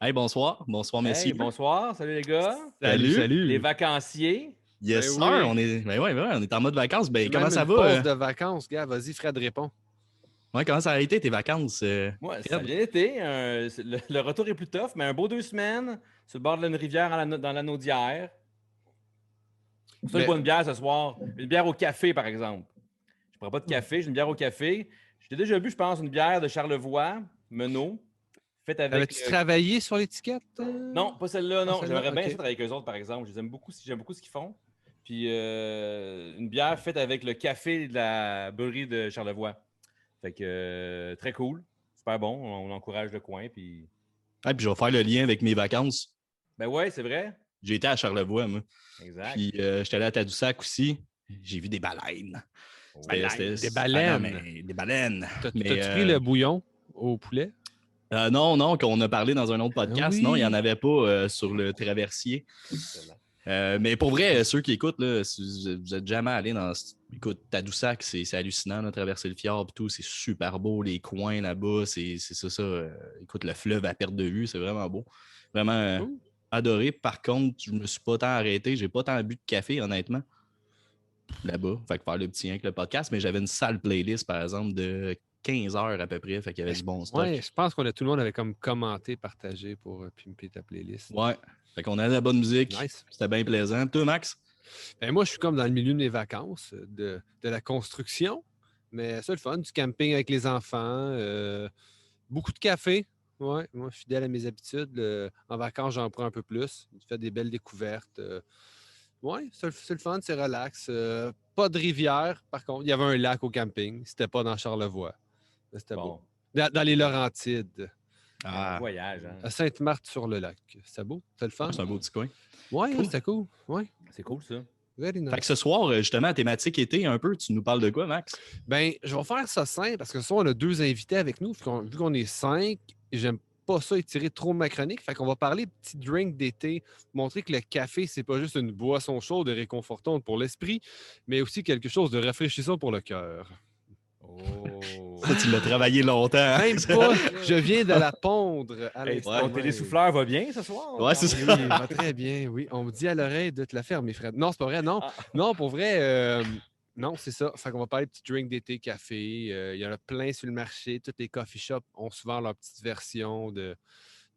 Hey, bonsoir. Bonsoir, Hey, messieurs. bonsoir, salut les gars. Salut. Les vacanciers. Yes, Ben sir. oui. On est en mode vacances. Ben, C'est comment même ça une va? pause de vacances, gars. Vas-y, Fred, réponds. Ouais, comment ça a été tes vacances, Moi, ça a Fred? bien été. Le retour est plus tough, mais un beau 2 semaines sur le bord d'une rivière dans l'anneau d'hier. Pour ça, je Mais bois une bière ce soir. Une bière au café, par exemple. Je ne prends pas de café, j'ai une bière au café. J'ai déjà bu, je pense, une bière de Charlevoix, Menot, faite avec. avais-tu travaillé sur l'étiquette? Non, pas celle-là, Pas non. celle-là? J'aimerais bien OK. ça travailler avec eux autres, par exemple. J'aime beaucoup ce qu'ils font. Puis une bière faite avec le café de la brûlerie de Charlevoix. Fait que très cool, super bon. On encourage le coin. Puis Ah, puis je vais faire le lien avec mes vacances. ben ouais, c'est vrai. J'ai été à Charlevoix, moi. Exact. Puis j'étais allé à Tadoussac aussi. J'ai vu des baleines. Des Ah non, baleines. mais des baleines. T'as-tu Mais pris le bouillon au poulet? non, qu'on a parlé dans un autre podcast. Oui. Non, il n'y en avait pas sur le traversier. Excellent. Mais pour vrai, ceux qui écoutent, là, si vous êtes jamais allé dans. Écoute, Tadoussac, c'est hallucinant, là, traverser le fjord et tout. C'est super beau, les coins là-bas. C'est ça. Écoute, le fleuve à perte de vue, c'est vraiment beau. Vraiment Ouh. adoré. Par contre, je me suis pas tant arrêté. J'ai pas tant bu de café, honnêtement, là-bas. Fait que faire le petit lien avec le podcast. Mais j'avais une sale playlist, par exemple, de 15 heures à peu près. Fait qu'il y avait du bon stock. Ouais, je pense tout le monde avait comme commenté, partagé pour pimper ta playlist. Ouais. Fait qu'on avait de la bonne musique. Nice. C'était bien plaisant. Toi, Max? Ben, moi, je suis comme dans le milieu de mes vacances, de la construction. Mais c'est le fun, du camping avec les enfants, beaucoup de café. Ouais, moi, fidèle à mes habitudes. En vacances, j'en prends un peu plus. Je fais des belles découvertes. Oui, c'est le fun, c'est relax. Pas de rivière, par contre. Il y avait un lac au camping. C'était pas dans Charlevoix. Mais c'était beau. Bon, Dans les Laurentides, un voyage, hein. à Sainte-Marthe-sur-le-Lac. C'était beau? C'était le fun? C'est un beau petit coin. Oui, Cool. c'était cool. Oui, C'est cool ça. very nice. Fait que ce soir, justement, thématique été un peu, tu nous parles de quoi, Max? Ben, je vais faire ça simple parce que ce soir, on a 2 invités avec nous. Vu qu'on est 5, j'aime pas ça étirer trop ma chronique. Fait qu'on va parler petit drink d'été, montrer que le café, c'est pas juste une boisson chaude et réconfortante pour l'esprit, mais aussi quelque chose de rafraîchissant pour le cœur. Oh. Ça, tu l'as travaillé longtemps. Hein? Même pas, je viens de la pondre à Hey, l'instant ton même. télésouffleur va bien ce soir? Ouais, c'est Oui, ça. il va très bien, oui. On me dit à l'oreille de te la faire, mes frères. Non, c'est pas vrai, non. Ah. Non, pour vrai, non, c'est ça. Fait qu'on va parler de petits drinks d'été, café. Il y en a plein sur le marché. Tous les coffee shops ont souvent leur petite version de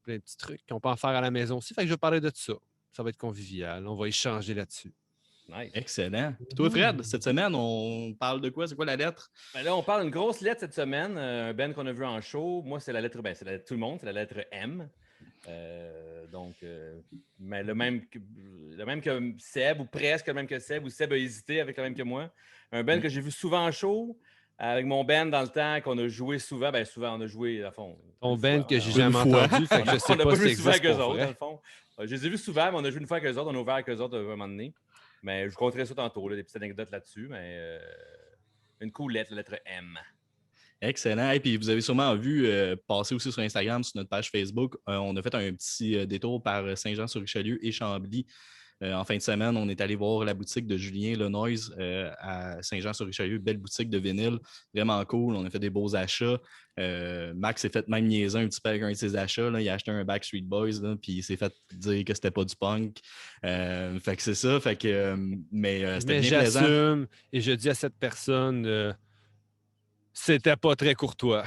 plein de petits trucs qu'on peut en faire à la maison aussi. Fait que je vais parler de ça. Ça va être convivial. On va échanger là-dessus. Nice. Excellent. Puis toi, Fred, cette semaine, on parle de quoi? C'est quoi la lettre? Ben là, on parle d'une grosse lettre cette semaine, un band qu'on a vu en show. Moi, c'est la lettre, ben, c'est la lettre tout le monde, c'est la lettre M. Mais le même que Seb, ou presque le même que Seb, ou Seb a hésité avec le même que moi. Un band que j'ai vu souvent en show, avec mon band dans le temps, qu'on a joué souvent. Ben souvent, on a joué, à fond. Ton une band fois, que j'ai Une jamais fois. entendu, fait que je sais on n'a pas pas si joué ça souvent avec existe eux pour autres, dans vrai. le fond. Je les ai vus souvent, mais on a joué une fois avec eux autres. On a ouvert avec eux autres à un moment donné. Mais je vous conterai ça tantôt, là, des petites anecdotes là-dessus. Mais une cool lettre, la lettre M. Excellent. Et puis vous avez sûrement vu passer aussi sur Instagram, sur notre page Facebook. On a fait un petit détour par Saint-Jean-sur-Richelieu et Chambly. En fin de semaine, on est allé voir la boutique de Julien Le Noise à Saint-Jean-sur-Richelieu. Belle boutique de vinyle, vraiment cool. On a fait des beaux achats. Max s'est fait même niaiser un petit peu avec un de ses achats. Là. Il a acheté un Backstreet Boys, là, puis il s'est fait dire que c'était pas du punk. Fait que c'est ça. Fait que, c'était Mais bien plaisant. j'assume et je dis à cette personne, c'était pas très courtois.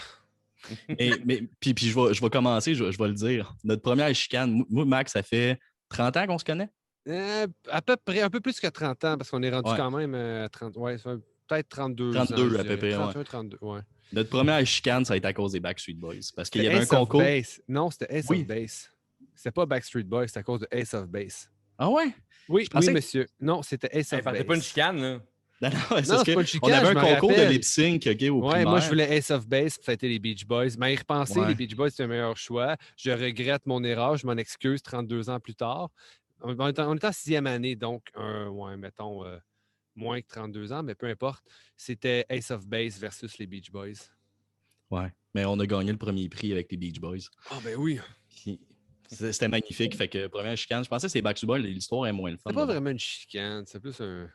Puis je vais commencer, je vais le dire. Notre première chicane, moi, Max, ça fait 30 ans qu'on se connaît? À peu près, un peu plus que 30 ans, parce qu'on est rendu Ouais. quand même à 30, ouais, peut-être 32 ans. 32 je à peu dirais. près, 31, 32, ouais. Notre première chicane, ça a été à cause des Backstreet Boys. Parce qu'il y C'était avait un Ace of concours. Base. Non, c'était Ace Oui. of Base. C'était pas Backstreet Boys, c'était à cause de Ace of Base. Ah ouais? Oui, Je pensais oui, que- monsieur. Non, c'était Ace Hey, of partez Base. pas une chicane, là. Non, non, c'est Non, parce c'est pas une qu'on chicane, avait je un me concours de rappelle. lip sync au Ouais, moi, je primaire. voulais Ace of Base, puis ça a été les Beach Boys. Mais y repenser, Ouais. les Beach Boys, c'est un meilleur choix. Je regrette mon erreur, je m'en excuse 32 ans plus tard. On est en 6e année, donc, ouais, mettons, moins que 32 ans, mais peu importe. C'était Ace of Base versus les Beach Boys. Ouais. Mais on a gagné le premier prix avec les Beach Boys. Ah, ben oui. Puis, c'était magnifique. Fait que première chicane, je pensais que c'est Backstreet Boys, l'histoire est moins le fun. C'est pas là-bas. vraiment une chicane, c'est plus un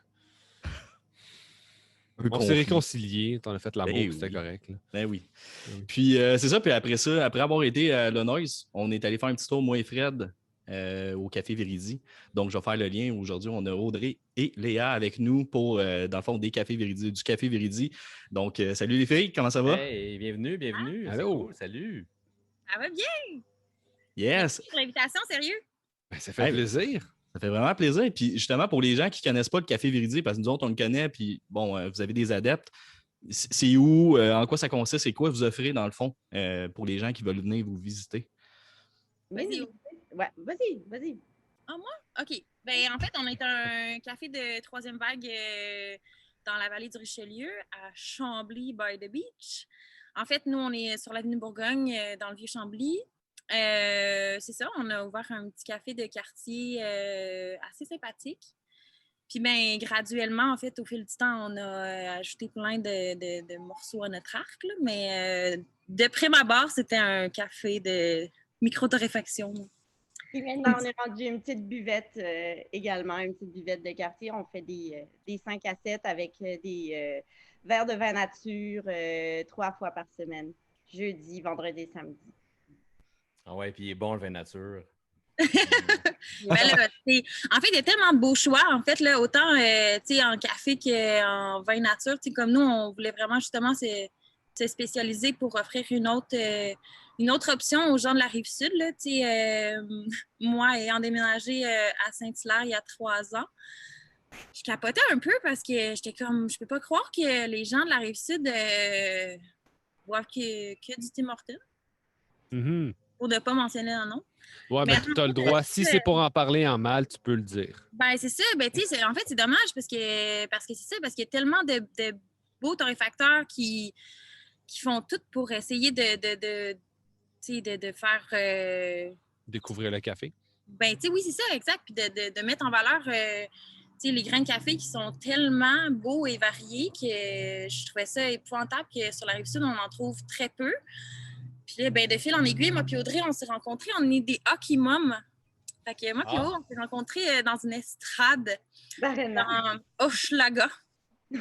peu On s'est conflit. réconciliés, on a fait l'amour, Ben puis c'était oui. correct. Là. Ben oui. Oui. Puis c'est ça, puis après ça, après avoir été à Le Noise, on est allé faire un petit tour, moi et Fred, au Café Véridi. Donc, je vais faire le lien. Aujourd'hui, on a Audrey et Léa avec nous pour, dans le fond, du Café Véridi. Donc, salut les filles, comment ça va? Hey, bienvenue. C'est Allô? cool, salut. Ça va bien? Yes! Merci pour l'invitation, sérieux? Ben, ça fait Hey, plaisir. Ça fait vraiment plaisir. Puis justement, pour les gens qui ne connaissent pas le Café Véridi, parce que nous autres, on le connaît, puis bon, vous avez des adeptes, c'est où, en quoi ça consiste, c'est quoi vous offrez dans le fond pour les gens qui veulent venir vous visiter? Vas-y. Ouais, vas-y. OK. Ben, en fait, on est un café de troisième vague dans la vallée du Richelieu, à Chambly by the Beach. En fait, nous, on est sur l'avenue Bourgogne, dans le Vieux-Chambly. C'est ça, on a ouvert un petit café de quartier assez sympathique. Puis, ben, graduellement, en fait, au fil du temps, on a ajouté plein de morceaux à notre arc. Là, mais de prime abord, c'était un café de micro-torréfaction. Puis maintenant, on est rendu une petite buvette également, une petite buvette de quartier. On fait des 5 à 7 avec des verres de vin nature 3 fois par semaine. Jeudi, vendredi, samedi. Ah ouais, puis il est bon le vin nature. Ben là, en fait, il y a tellement de beaux choix. En fait, là, autant en café qu'en vin nature. Comme nous, on voulait vraiment justement se spécialiser pour offrir une autre option aux gens de la Rive-Sud. Là, moi, ayant déménagé à Saint-Hilaire il y a 3 ans, je capotais un peu parce que j'étais comme, je peux pas croire que les gens de la Rive-Sud boivent que du Tim Hortons, Mhm. pour ne pas mentionner un nom. Ouais, Mais ben, tu as le droit. Si c'est pour en parler en mal, tu peux le dire. Ben, c'est ça. Ben, tu sais, en fait, c'est dommage parce que c'est ça, parce qu'il y a tellement de beaux torréfacteurs qui font tout pour essayer de faire. Découvrir le café. Ben, tu sais, oui, c'est ça, exact. Puis de mettre en valeur, tu sais, les grains de café qui sont tellement beaux et variés que je trouvais ça épouvantable que sur la Rive-Sud, on en trouve très peu. Puis là, ben, de fil en aiguille, moi puis Audrey, on s'est rencontrés. On est des hockey moms. Fait que moi puis Audrey, on s'est rencontrés dans une estrade dans Hochelaga. Puis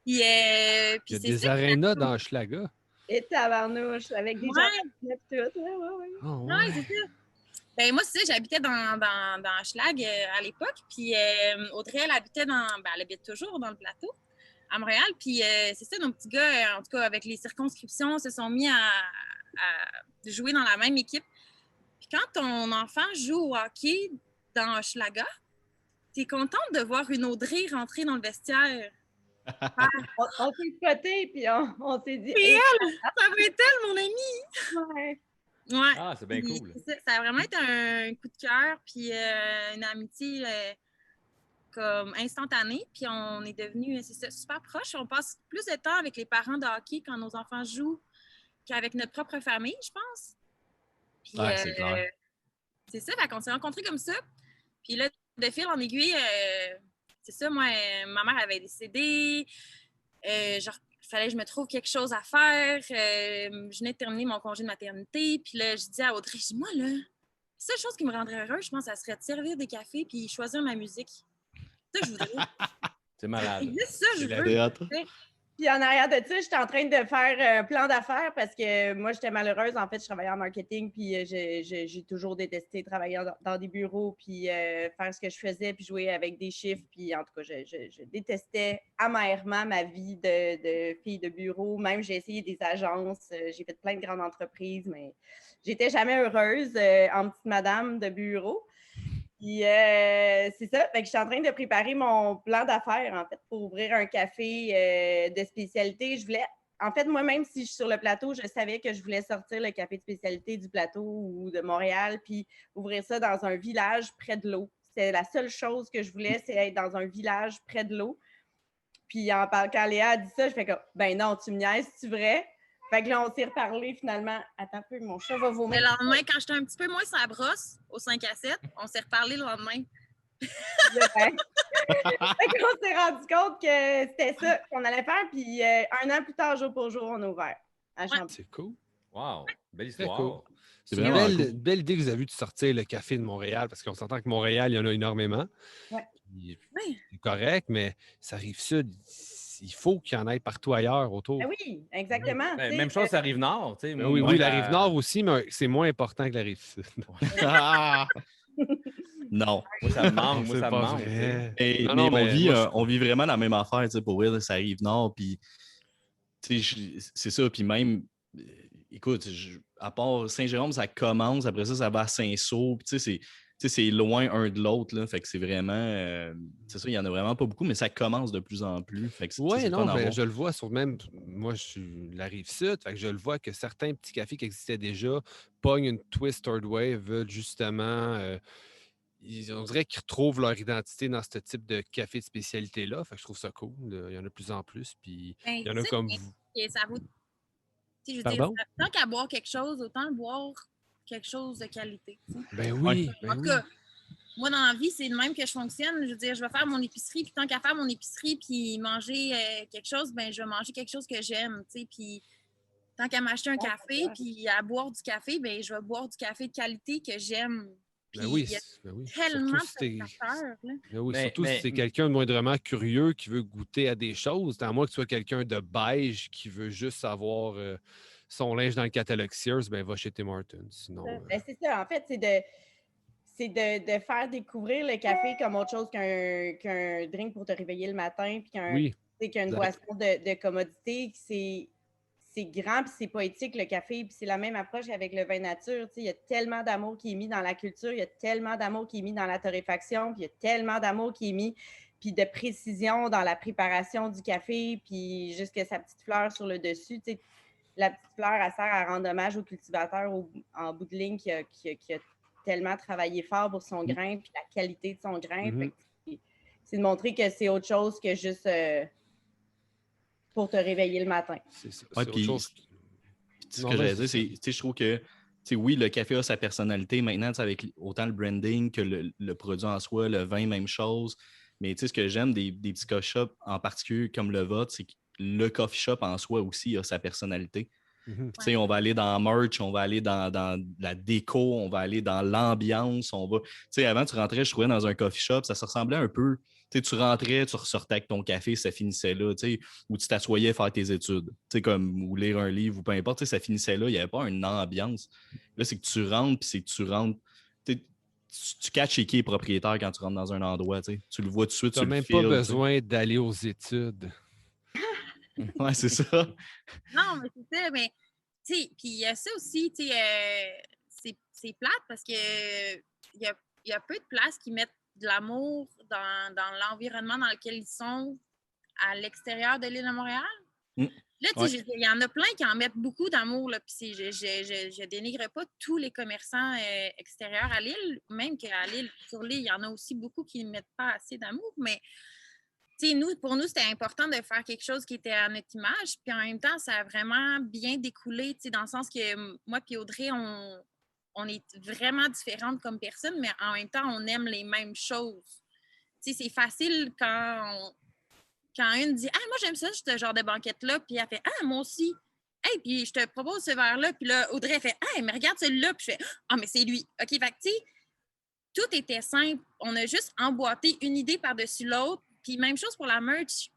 Il y a c'est des ça. arénas dans Schlaga. Et tabarnouche, avec des Ouais. gens et tout. Ouais. Oh, Ouais, c'est ça. Ben, moi, c'est ça, j'habitais dans Schlag à l'époque. Puis Audrey, elle habitait elle habite toujours dans le plateau, à Montréal. Puis c'est ça, nos petits gars, en tout cas, avec les circonscriptions, se sont mis à jouer dans la même équipe. Puis quand ton enfant joue au hockey dans Hochelaga, t'es contente de voir une Audrey rentrer dans le vestiaire. On s'est spoté, puis on s'est dit... Puis elle, ça va être elle, mon amie! Ouais. Ouais. Ah, c'est bien Puis, cool. ça a vraiment été un coup de cœur, puis une amitié comme instantanée. Puis on est devenus super proches. On passe plus de temps avec les parents de hockey quand nos enfants jouent qu'avec notre propre famille, je pense. Puis, Ouais, c'est clair. C'est ça, fait qu'on s'est rencontrés comme ça. Puis là, de fil en aiguille, c'est ça, moi, ma mère avait décédé. Genre, il fallait que je me trouve quelque chose à faire. Je venais de terminer mon congé de maternité. Puis là, je dis à Audrey, je dis, moi, là, la seule chose qui me rendrait heureuse, je pense, ça serait de servir des cafés puis choisir ma musique. Ça, je voudrais. C'est malade. C'est ça, je C'est la veux. théâtre. Puis en arrière de ça, j'étais en train de faire un plan d'affaires parce que moi, j'étais malheureuse. En fait, je travaillais en marketing, puis j'ai toujours détesté travailler dans des bureaux, puis faire ce que je faisais, puis jouer avec des chiffres. Puis en tout cas, je détestais amèrement ma vie de fille de bureau. Même, j'ai essayé des agences, j'ai fait plein de grandes entreprises, mais j'étais jamais heureuse en petite madame de bureau. Puis c'est ça, fait que je suis en train de préparer mon plan d'affaires, en fait, pour ouvrir un café de spécialité. Je voulais, en fait, moi-même, si je suis sur le plateau, je savais que je voulais sortir le café de spécialité du plateau ou de Montréal, puis ouvrir ça dans un village près de l'eau. C'est la seule chose que je voulais, c'est être dans un village près de l'eau. Puis quand Léa a dit ça, je fais comme, ben non, tu me niaises, c'est vrai? Fait que là, on s'est reparlé finalement. Attends un peu, mon chat va vomir. Le lendemain, quand j'étais un petit peu moins sur la brosse, au 5 à 7, on s'est reparlé le lendemain. Fait qu'on s'est rendu compte que c'était ça qu'on allait faire. Puis 1 an plus tard, jour pour jour, on a ouvert à Chambly. C'est cool. Wow, belle Très histoire. cool. C'est C'est une vraiment belle, cool. belle idée que vous avez eue de sortir le café de Montréal, parce qu'on s'entend que Montréal, il y en a énormément. Ouais. Puis, Ouais. c'est correct, mais ça arrive sud. il faut qu'il y en ait partout ailleurs autour. Ben oui, exactement. Ben, tu sais, même chose, ça arrive nord. Tu sais. Ben oui, Moi, la rive nord aussi, mais c'est moins important que la rive sud. Ah! Non. Moi, ça me manque. Moi, C'est ça me pas manque. tu sais. vrai. Mais, Non, mais non, mais moi, je- on vit vraiment la même affaire, tu sais, pour vrai, là, ça arrive nord, puis tu sais, c'est ça, puis même, écoute, à part Saint-Jérôme, ça commence, après ça va à Saint-Saul, puis tu sais, c'est loin un de l'autre, là, fait que c'est vraiment, c'est ça, il y en a vraiment pas beaucoup, mais ça commence de plus en plus, fait que ouais, c'est le non, fun à mais voir. je le vois sur même. Moi, je suis de la rive sud, fait que je le vois que certains petits cafés qui existaient déjà pognent une twist third wave, veulent justement. On dirait qu'ils retrouvent leur identité dans ce type de café de spécialité-là. Fait que je trouve ça cool. Il y en a de plus en plus. Puis Ben, il y en c'est a ça, comme mais vous. ça vaut. Tu sais, je veux dire, Pardon? tant qu'à boire quelque chose, autant boire quelque chose de qualité. Tu sais. Ben Ouais. oui, En ben tout oui. cas, moi, dans la vie, c'est de même que je fonctionne. Je veux dire, je vais faire mon épicerie, puis tant qu'à faire mon épicerie, puis manger quelque chose, ben je vais manger quelque chose que j'aime, tu sais, puis tant qu'à m'acheter un café, puis à boire du café, ben je vais boire du café de qualité que j'aime. Puis Ben oui, il y a ben oui. tellement Surtout si t'es, de facteurs, là. ben oui, Mais- surtout si mais- c'est quelqu'un de moindrement curieux qui veut goûter à des choses, à moins que tu sois quelqu'un de beige qui veut juste avoir son linge dans le catalogue Sears, ben va chez Tim Hortons. Sinon, Ben, c'est ça. En fait, c'est de faire découvrir le café comme autre chose qu'un drink pour te réveiller le matin, puis oui. qu'une Exact. boisson de commodité. C'est grand, puis c'est poétique, le café. Puis c'est la même approche avec le vin nature. Tu sais, il y a tellement d'amour qui est mis dans la culture, il y a tellement d'amour qui est mis dans la torréfaction, puis il y a tellement d'amour qui est mis, puis de précision dans la préparation du café, puis jusqu'à sa petite fleur sur le dessus. Tu sais, la petite fleur, elle sert à rendre hommage au cultivateur en bout de ligne qui a tellement travaillé fort pour son grain, puis la qualité de son grain. Mhm. Fait que c'est de montrer que c'est autre chose que juste pour te réveiller le matin. C'est ça. Ouais, C'est autre puis chose. ce Non, que j'allais vas-y, dire, c'est, tu sais, je trouve que, tu sais, oui, le café a sa personnalité maintenant, tu sais, avec autant le branding que le produit en soi, le vin, même chose. Mais tu sais, ce que j'aime des petits coffee shops, en particulier comme le vôtre, c'est que le coffee shop en soi aussi a sa personnalité. Mhm. Tu sais, on va aller dans merch, on va aller dans la déco, on va aller dans l'ambiance, on va. Tu sais, avant, tu rentrais, je trouvais, dans un coffee shop, ça se ressemblait un peu. Tu sais, tu rentrais, tu ressortais avec ton café, ça finissait là, tu sais, ou tu t'assoyais à faire tes études, tu sais, comme, ou lire un livre, ou peu importe, tu sais, ça finissait là, il n'y avait pas une ambiance. Là, c'est que tu rentres, puis c'est que tu rentres, tu sais, tu catches chez qui est propriétaire quand tu rentres dans un endroit, tu sais. Tu le vois tout de suite, Tu tu n'as le même pas files, tu sais. besoin d'aller aux études. Ouais, c'est ça. Non, mais c'est ça, mais tu sais, puis il y a ça aussi, tu sais, c'est plate parce que il y a peu de places qui mettent de l'amour dans l'environnement dans lequel ils sont à l'extérieur de l'île de Montréal. Mm. Là, tu sais, Ouais. je veux dire, il y en a plein qui en mettent beaucoup d'amour, là, puis je dénigre pas tous les commerçants extérieurs à l'île, même qu'à l'île, sur l'île, il y en a aussi beaucoup qui ne mettent pas assez d'amour, mais tu sais, pour nous, c'était important de faire quelque chose qui était à notre image. Puis en même temps, ça a vraiment bien découlé, tu sais, dans le sens que moi et Audrey, on est vraiment différentes comme personnes, mais en même temps, on aime les mêmes choses. Tu sais, c'est facile quand une dit « Ah, moi, j'aime ça, ce genre de banquette-là. » Puis elle fait « Ah, moi aussi. » Hey, puis je te propose ce verre-là. Puis là, Audrey elle fait « Hey, mais regarde celui-là. » Puis je fais « Ah, mais c'est lui. » OK, fait que tu sais, tout était simple. On a juste emboîté une idée par-dessus l'autre. Puis même chose pour la merch.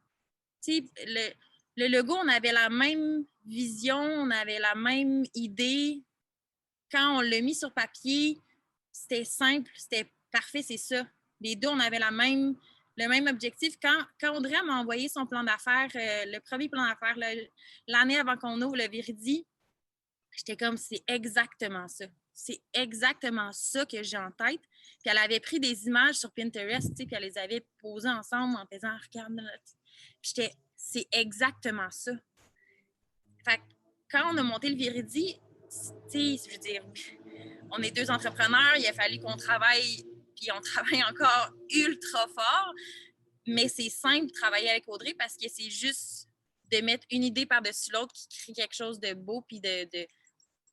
Tu sais, le logo, on avait la même vision, on avait la même idée. Quand on l'a mis sur papier, c'était simple, c'était parfait, c'est ça. Les deux, on avait le même objectif. Quand Audrey m'a envoyé son plan d'affaires, le premier plan d'affaires, l'année avant qu'on ouvre le Viridi, j'étais comme, c'est exactement ça. C'est exactement ça que j'ai en tête. Puis elle avait pris des images sur Pinterest, tu sais, puis elle les avait posées ensemble en faisant « Regarde, là. » Puis j'étais, c'est exactement ça. Fait que quand on a monté le Viridi, tu sais, je veux dire, on est deux entrepreneurs, il a fallu qu'on travaille, puis on travaille encore ultra fort, mais c'est simple de travailler avec Audrey parce que c'est juste de mettre une idée par-dessus l'autre qui crée quelque chose de beau puis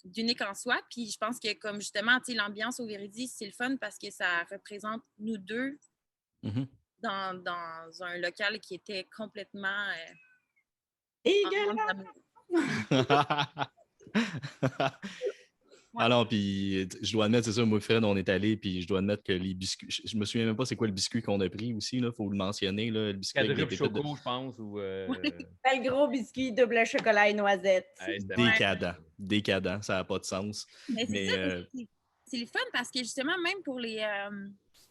d'unique en soi. Puis je pense que comme justement, tu sais, l'ambiance au Viridi, c'est le fun parce que ça représente nous deux Mhm. dans un local qui était complètement Et en manque d'amour. Ah non, puis je dois admettre, c'est ça, moi, Fred, on est allé, puis je dois admettre que les biscuits, je me souviens même pas c'est quoi le biscuit qu'on a pris aussi, il faut le mentionner, là, le biscuit avec des Quadruple pépites de... choco, je pense. Ou, C'est le gros biscuit double chocolat et noisette. hey, c'était Décadent, décadent, ça n'a pas de sens. Mais c'est Mais ça, c'est le fun parce que justement, même pour les,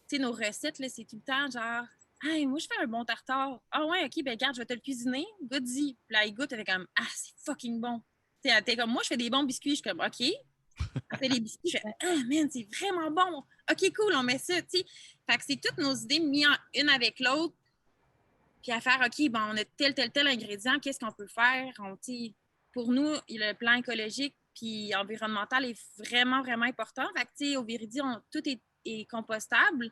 tu sais, nos recettes, là, c'est tout le temps genre, hey, moi, je fais un bon tartare. Ah ouais, ok, ben regarde, je vais te le cuisiner. Goûte-y. Puis là, il goûte avec comme, ah, c'est fucking bon. T'es comme, moi, je fais des bons biscuits. Je suis comme, ok. Elle fait les biscuits. Je fais, ah, man, c'est vraiment bon. Ok, cool, on met ça, tu sais. Fait que c'est toutes nos idées mises une avec l'autre. Puis à faire, ok, bon, on a tel ingrédient, qu'est-ce qu'on peut faire? Pour nous, le plan écologique puis environnemental est vraiment, vraiment important. Fait que, tu sais, au Viridi, tout est compostable.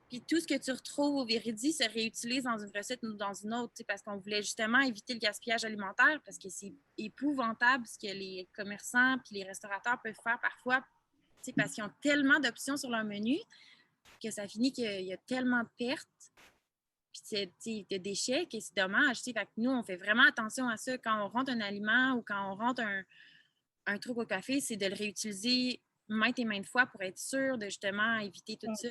Puis tout ce que tu retrouves au Viridi se réutilise dans une recette ou dans une autre, parce qu'on voulait justement éviter le gaspillage alimentaire parce que c'est épouvantable ce que les commerçants puis les restaurateurs peuvent faire parfois, parce qu'ils ont tellement d'options sur leur menu que ça finit qu'il y a tellement de pertes puis de déchets que c'est dommage. Fait que nous, on fait vraiment attention à ça. Quand on rentre un aliment ou quand on rentre un truc au café, c'est de le réutiliser maintes et maintes fois pour être sûr de justement éviter tout ça.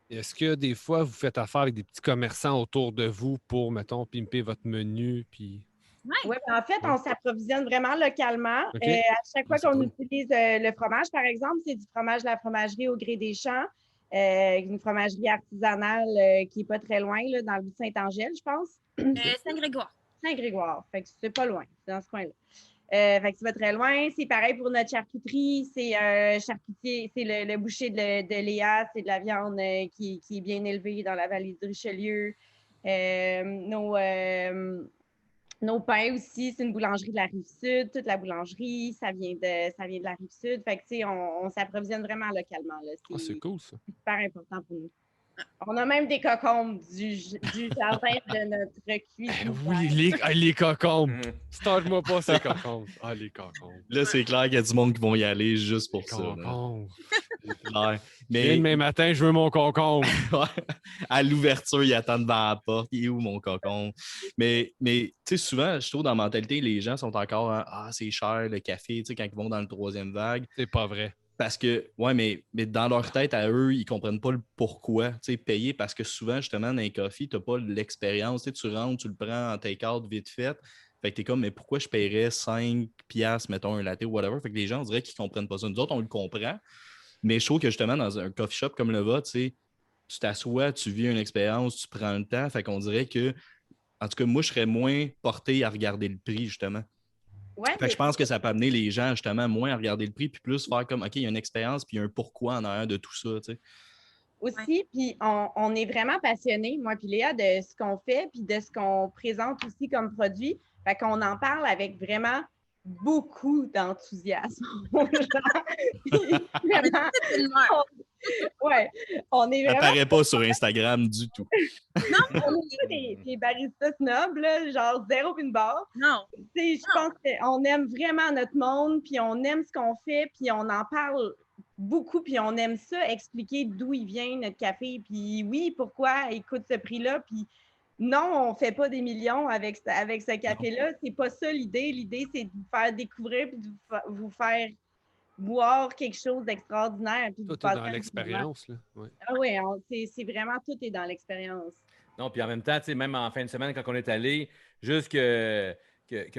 Est-ce que des fois, vous faites affaire avec des petits commerçants autour de vous pour, mettons, pimper votre menu? Puis... Oui, en fait, on s'approvisionne vraiment localement. Okay. À chaque fois c'est qu'on cool. utilise le fromage, par exemple, c'est du fromage de la fromagerie au Gré des Champs, une fromagerie artisanale qui n'est pas très loin, là, dans le bout de Saint-Angèle, je pense. Saint-Grégoire. Saint-Grégoire. Fait que c'est pas loin, c'est dans ce coin-là. Fait que c'est pas très loin. C'est pareil pour notre charcuterie. C'est charcutier, c'est le boucher de Léa. C'est de la viande qui est bien élevée dans la vallée du Richelieu. Nos pains aussi, c'est une boulangerie de la Rive-Sud. Toute la boulangerie, ça vient de la Rive-Sud. Fait que, tu sais, on s'approvisionne vraiment localement. Là. C'est cool, ça. C'est super important pour nous. On a même des cocombes du jardin de notre cuisine. Oui, les cocombes. Start-moi pas ces cocombes. Ah, les cocombes. Là, c'est clair qu'il y a du monde qui vont y aller juste pour ça. Cocombes. C'est clair. Mais demain matin, je veux mon concombre. À l'ouverture, ils attendent devant la porte. Il est où mon cocon? Mais tu sais, souvent, je trouve dans la mentalité, les gens sont encore ah, c'est cher le café, tu sais, quand ils vont dans le troisième vague. C'est pas vrai. Parce que, ouais, mais dans leur tête, à eux, ils ne comprennent pas le pourquoi. Tu sais, payer parce que souvent, justement, dans les coffees, tu n'as pas l'expérience. Tu sais, tu rentres, tu le prends en take-out vite fait. Fait que tu es comme, mais pourquoi je paierais 5$, mettons, un latte ou whatever? Fait que les gens, on dirait qu'ils ne comprennent pas ça. Nous autres, on le comprend. Mais je trouve que, justement, dans un coffee shop comme le vôtre, tu sais, tu t'assois, tu vis une expérience, tu prends le temps. Fait qu'on dirait que, en tout cas, moi, je serais moins porté à regarder le prix, justement. Ouais, fait que je pense que ça peut amener les gens, justement, moins à regarder le prix, puis plus faire comme, OK, il y a une expérience, puis il y a un pourquoi en arrière de tout ça, tu sais. Aussi, puis on est vraiment passionnés, moi puis Léa, de ce qu'on fait, puis de ce qu'on présente aussi comme produit. Fait qu'on en parle avec vraiment beaucoup d'enthousiasme. Ouais, on est Ça vraiment... paraît pas sur Instagram du tout. Non, on est des baristas snobs, là, genre zéro une barre. Non. Je pense qu'on aime vraiment notre monde, puis on aime ce qu'on fait, puis on en parle beaucoup, puis on aime ça, expliquer d'où il vient notre café, puis oui, pourquoi il coûte ce prix-là, puis non, on ne fait pas des millions avec ce café-là. C'est pas ça l'idée. L'idée, c'est de vous faire découvrir puis de vous faire boire quelque chose d'extraordinaire. Puis tout est dans l'expérience. Là. Ouais. Ah oui, c'est vraiment tout est dans l'expérience. Non, puis en même temps, même en fin de semaine, quand on est allé, juste que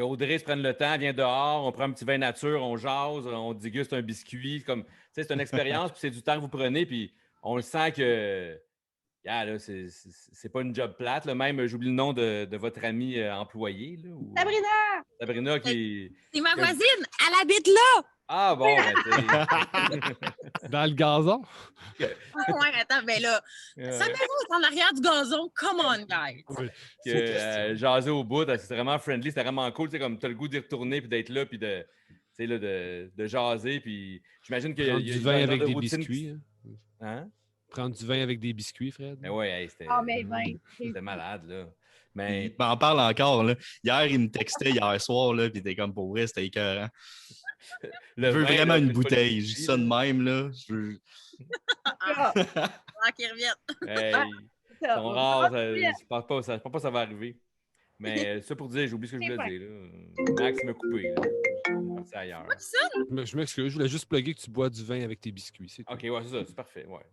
Audrey se prenne le temps, vient dehors, on prend un petit vin nature, on jase, on déguste un biscuit. C'est une expérience, puis c'est du temps que vous prenez, puis on le sent que... Yeah, là, c'est pas une job plate. Là. Même, j'oublie le nom de votre amie employée. Là, ou... Sabrina! Sabrina qui... C'est ma voisine! Elle habite là! Ah bon, dans le gazon? Ouais, attends, ben là, sa maison est en arrière du gazon. Come on, guys! Jaser au bout, c'est vraiment friendly, c'est vraiment cool. Comme tu as le goût d'y retourner puis d'être là, puis de jaser. Puis j'imagine qu'il y a du vin avec des biscuits. Hein? Prendre du vin avec des biscuits, Fred. Mais ouais, c'était malade, là. Mais... Il m'en parle encore, là. Hier, il me textait hier soir, là, puis il était comme pour vrai, c'était écœurant. Je veux vraiment une bouteille. Je dis ça de même, là. Je veux... Qu'ils reviennent. Hey, ils sont rares, je pense pas que ça va arriver. Mais ça pour dire, j'ai oublié ce que je voulais dire. Là. Max m'a coupé. Là. C'est ailleurs. Pas ça? Je m'excuse, je voulais juste plugger que tu bois du vin avec tes biscuits. C'est tout. OK, ouais, c'est ça, c'est parfait. Ouais.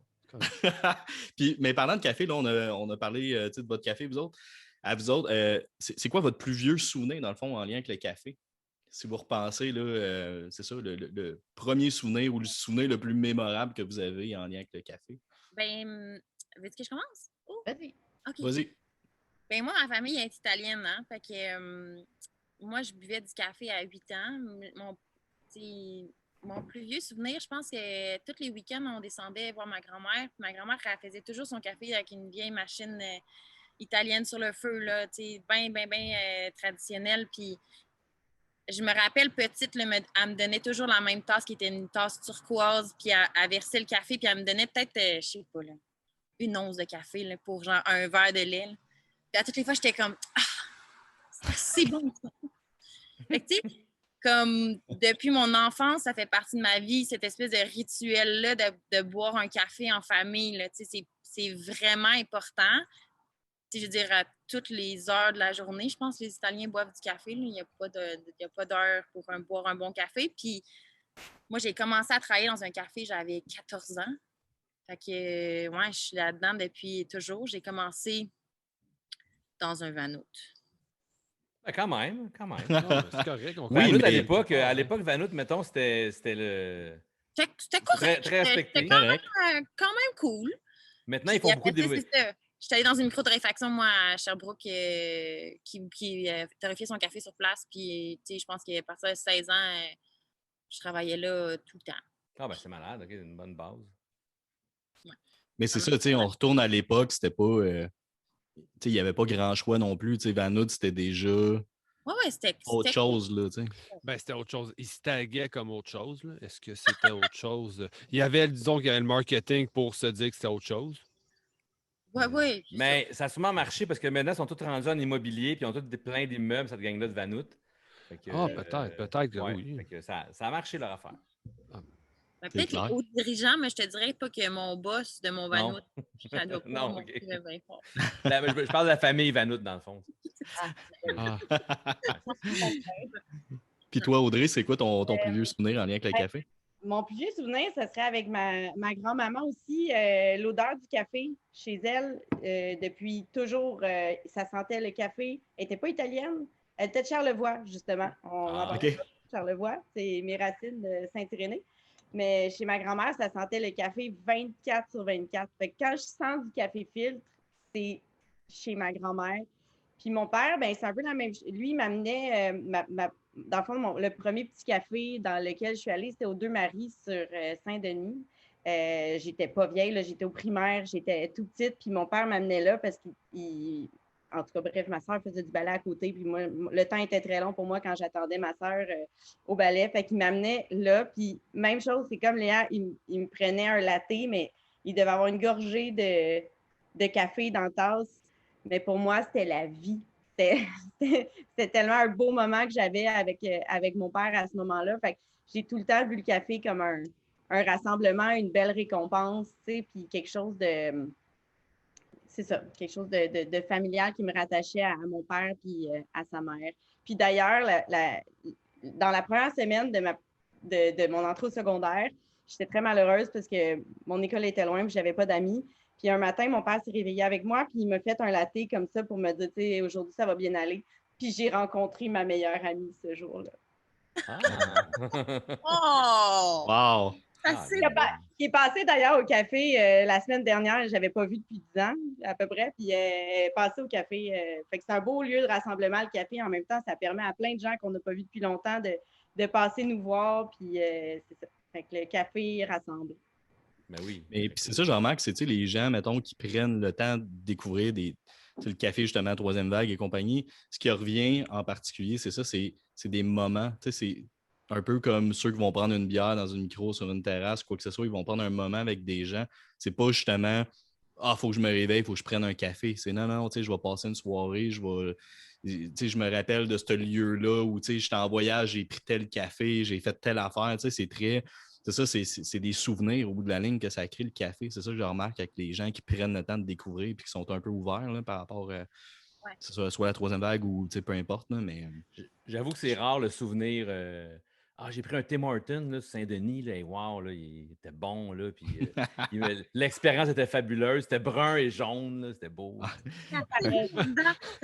Puis, mais parlant de café, là, on a parlé de votre café, vous autres. À vous autres, c'est quoi votre plus vieux souvenir, dans le fond, en lien avec le café? Si vous repensez, là, c'est ça, le premier souvenir ou le souvenir le plus mémorable que vous avez en lien avec le café. Ben, veux-tu que je commence? Oh, Vas-y. OK. Vas-y. Ben, moi, ma famille est italienne, hein? Fait que moi, je buvais du café à 8 ans. Mon plus vieux souvenir, je pense que tous les week-ends, on descendait voir ma grand-mère. Ma grand-mère, elle faisait toujours son café avec une vieille machine italienne sur le feu, là, bien traditionnelle. Puis je me rappelle petite, là, elle me donnait toujours la même tasse qui était une tasse turquoise, puis elle versait le café, puis elle me donnait peut-être, je sais pas, là, une once de café là, pour genre un verre de lait. Là. Puis à toutes les fois, j'étais comme c'est bon ça. Fait que, tu sais, comme depuis mon enfance, ça fait partie de ma vie, cette espèce de rituel-là de boire un café en famille. Là, c'est vraiment important. Je veux dire, à toutes les heures de la journée, je pense que les Italiens boivent du café. Là. Il n'y a pas d'heure pour boire un bon café. Puis moi, j'ai commencé à travailler dans un café, j'avais 14 ans. Fait que, ouais, je suis là-dedans depuis toujours. J'ai commencé dans un Vanout. Quand même. Non, c'est correct. On Oui, Vanout, mais- à l'époque, Vanout, mettons, c'était le... C'était correct. Très respecté. C'était quand même cool. Maintenant, ils font beaucoup de... J'étais allée dans une micro-torréfaction, moi, à Sherbrooke, qui torréfiait son café sur place. Puis, tu sais, je pense qu'à partir de 16 ans, je travaillais là tout le temps. Ah, ben c'est malade, OK, une bonne base. Ouais. Mais c'est ça, tu sais, on retourne à l'époque, c'était pas... tu sais, il n'y avait pas grand choix non plus. Tu sais, Vanout, c'était déjà Ouais, c'était autre chose, là, tu sais. Ben, c'était autre chose. Ils se taguaient comme autre chose. Là. Est-ce que c'était autre chose? Il y avait, disons qu'il y avait le marketing pour se dire que c'était autre chose. Ouais. Mais ça a sûrement marché parce que maintenant, ils sont tous rendus en immobilier puis ils ont tous plein d'immeubles, cette gang-là de Vanout. Peut-être, ouais, oui. Fait que ça a marché leur affaire. Ben, peut-être les hauts dirigeants, mais je te dirais pas que mon boss de mon Vanout, ça doit pas non, monter bien fort. Je parle de la famille Vanout, dans le fond. Puis toi, Audrey, c'est quoi ton plus vieux souvenir en lien avec le café? Mon plus vieux souvenir, ce serait avec ma grand-maman aussi. L'odeur du café chez elle, depuis toujours, ça sentait le café. Elle n'était pas italienne. Elle était de Charlevoix, justement. OK. Charlevoix, c'est mes racines de Saint-Irénée. Mais chez ma grand-mère, ça sentait le café 24 sur 24. Fait que quand je sens du café filtre, c'est chez ma grand-mère. Puis mon père, ben c'est un peu la même chose. Lui, il m'amenait, dans le fond, le premier petit café dans lequel je suis allée, c'était aux Deux-Maries sur Saint-Denis. J'étais pas vieille, là, j'étais au primaire, j'étais tout petite. Puis mon père m'amenait là parce qu'il... En tout cas, bref, ma soeur faisait du ballet à côté. Puis moi, le temps était très long pour moi quand j'attendais ma soeur au ballet. Fait qu'il m'amenait là. Puis même chose, c'est comme Léa, il me prenait un latte, mais il devait avoir une gorgée de café dans la tasse. Mais pour moi, c'était la vie. C'était tellement un beau moment que j'avais avec mon père à ce moment-là. Fait que j'ai tout le temps vu le café comme un rassemblement, une belle récompense, tu sais, puis quelque chose de... C'est ça, quelque chose de familial qui me rattachait à mon père puis à sa mère. Puis d'ailleurs, dans la première semaine de mon entrée au secondaire, j'étais très malheureuse parce que mon école était loin et je n'avais pas d'amis. Puis un matin, mon père s'est réveillé avec moi, puis il m'a fait un latte comme ça pour me dire, tu sais, aujourd'hui, ça va bien aller. Puis j'ai rencontré ma meilleure amie ce jour-là. Oh! Wow! Qui est passé d'ailleurs au café la semaine dernière, je n'avais pas vu depuis 10 ans à peu près, puis elle est passée au café. Fait que c'est un beau lieu de rassemblement, le café. En même temps, ça permet à plein de gens qu'on n'a pas vu depuis longtemps de passer nous voir, puis c'est ça. Fait que le café rassemble. Ben oui. Mais puis c'est ça, je remarque, c'est les gens, mettons, qui prennent le temps de découvrir le café, justement, troisième vague et compagnie. Ce qui revient en particulier, c'est ça, c'est des moments. C'est un peu comme ceux qui vont prendre une bière dans une micro sur une terrasse, quoi que ce soit, ils vont prendre un moment avec des gens. C'est pas justement faut que je me réveille, il faut que je prenne un café. C'est non, je vais passer une soirée, je me rappelle de ce lieu-là où j'étais en voyage, j'ai pris tel café, j'ai fait telle affaire. C'est très. C'est ça, c'est des souvenirs au bout de la ligne que ça crée le café. C'est ça que je remarque avec les gens qui prennent le temps de découvrir et qui sont un peu ouverts là, par rapport que ce soit la troisième vague ou peu importe. Là, mais J'avoue que c'est rare le souvenir. J'ai pris un Tim Hortons là, sur Saint-Denis. Là, et wow, là, il était bon. Là, puis, l'expérience était fabuleuse. C'était brun et jaune. Là, c'était beau. Ça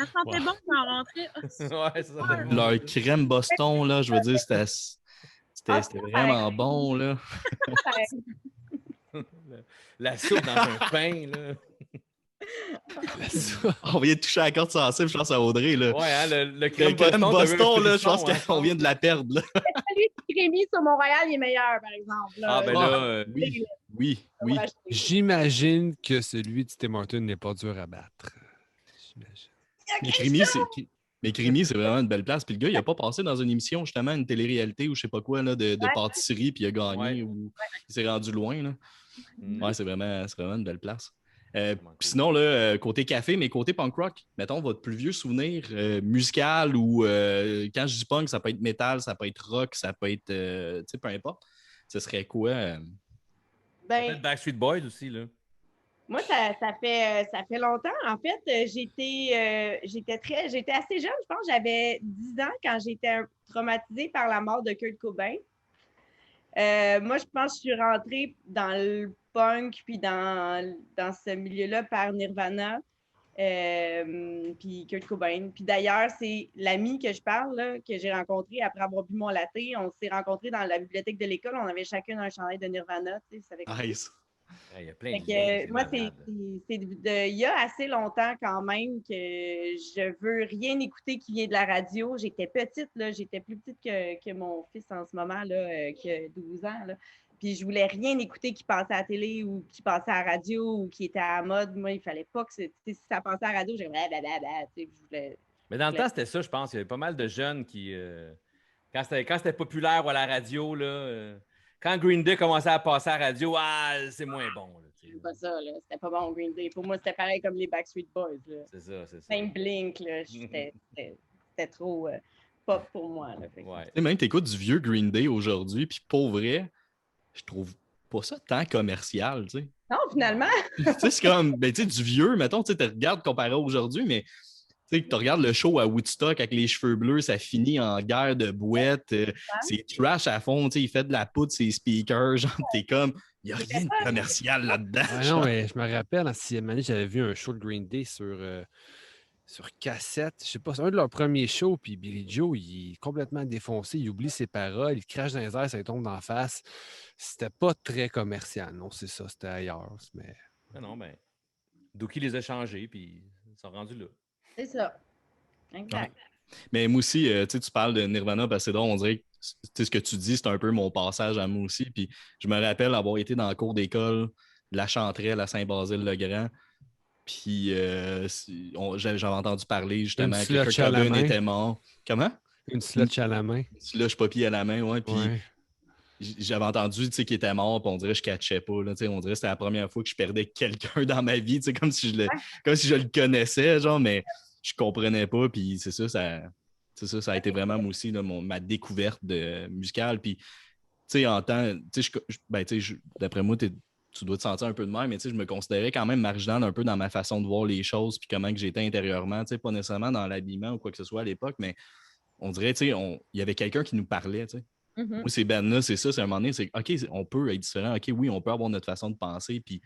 sentait bon quand on rentrait. Ouais, ça sentait bon. leur crème Boston, là, je veux dire, c'était vraiment bon. Là. La soupe dans un pain. Là. On vient de toucher à la corde sensible, je pense à Audrey. Là. Ouais, hein, le Le crème crème Boston, là, je pense hein. qu'on vient de la perdre. Là. Celui de Rémi sur Mont-Royal, il est meilleur, par exemple. Là. Ah, ben là, Oui. J'imagine que celui de Tim Hortons n'est pas dur à battre. J'imagine. Mais Crémy, c'est vraiment une belle place. Puis le gars, il n'a pas passé dans une émission, justement, une télé-réalité ou je sais pas quoi, là, de pâtisserie, puis il a gagné ou il s'est rendu loin. Là. Ouais, c'est vraiment une belle place. Puis sinon, là, côté café, mais côté punk rock, mettons votre plus vieux souvenir musical ou quand je dis punk, ça peut être métal, ça peut être rock, ça peut être, tu sais, peu importe. Ce serait quoi? Peut-être Backstreet Boys aussi, là. Moi, ça fait longtemps. En fait, j'étais assez jeune. Je pense que j'avais 10 ans quand j'étais traumatisée par la mort de Kurt Cobain. Moi, je pense que je suis rentrée dans le punk puis dans ce milieu-là par Nirvana puis Kurt Cobain. Puis d'ailleurs, c'est l'ami que je parle, là, que j'ai rencontré après avoir bu mon latte. On s'est rencontrés dans la bibliothèque de l'école. On avait chacun un chandail de Nirvana. Tu sais, Nice. Il y a plein de moi, il y a assez longtemps quand même que je veux rien écouter qui vient de la radio. J'étais petite, là, j'étais plus petite que mon fils en ce moment, là, qui a 12 ans. Là. Puis je voulais rien écouter qui passait à la télé ou qui passait à la radio ou qui était à la mode. Moi, il fallait pas que si ça passait à la radio, j'avais Mais dans le temps, c'était ça, je pense. Il y avait pas mal de jeunes qui, quand c'était populaire à la radio, là, quand Green Day commençait à passer à la radio, c'est moins bon. C'est pas ça, là. C'était pas bon, Green Day. Pour moi, c'était pareil comme les Backstreet Boys. Là. C'est ça. Même Blink, là. C'était trop pop pour moi. Là. Ouais. Même t'écoutes du vieux Green Day aujourd'hui, puis pour vrai, je trouve pas ça tant commercial, tu sais. Non, finalement. Tu sais, c'est comme, ben, tu sais, du vieux, mettons, tu regardes comparé à aujourd'hui, mais tu sais, tu regardes le show à Woodstock avec les cheveux bleus, ça finit en guerre de bouettes, c'est trash à fond, tu sais, il fait de la poudre ses speakers, genre, t'es comme, il n'y a rien de commercial là-dedans. Ah non, mais je me rappelle, en 6e année, j'avais vu un show de Green Day sur cassette. Je sais pas, c'est un de leurs premiers shows, puis Billy Joe, il est complètement défoncé, il oublie ses paroles, il crache dans les airs, ça lui tombe d'en face. C'était pas très commercial, non, c'est ça, c'était ailleurs. Mais... Non, ben, Dookie les a changés, puis ils sont rendus là. C'est ça. Exact. Ouais. Mais moi aussi, tu parles de Nirvana, parce que c'est drôle, on dirait que ce que tu dis, c'est un peu mon passage à moi aussi. Puis je me rappelle avoir été dans le cours d'école de la Chanterelle à Saint-Basile-le-Grand. Puis j'avais entendu parler justement que Kurt Cobain était mort. Comment? Une slotch à la main. Une slush poppy à la main, ouais. Puis j'avais entendu qu'il était mort, puis on dirait que je ne catchais pas. Là, on dirait que c'était la première fois que je perdais quelqu'un dans ma vie, comme si je le connaissais, genre, mais je comprenais pas. Puis c'est ça, ça a été vraiment moi aussi là, ma découverte musicale. Puis, en temps, d'après moi, tu dois te sentir un peu de même, mais je me considérais quand même marginal un peu dans ma façon de voir les choses, puis comment que j'étais intérieurement, pas nécessairement dans l'habillement ou quoi que ce soit à l'époque, mais on dirait, il y avait quelqu'un qui nous parlait, Moi, ces bands-là, c'est ça, c'est un moment donné, c'est OK, on peut être différent, OK, oui, on peut avoir notre façon de penser, puis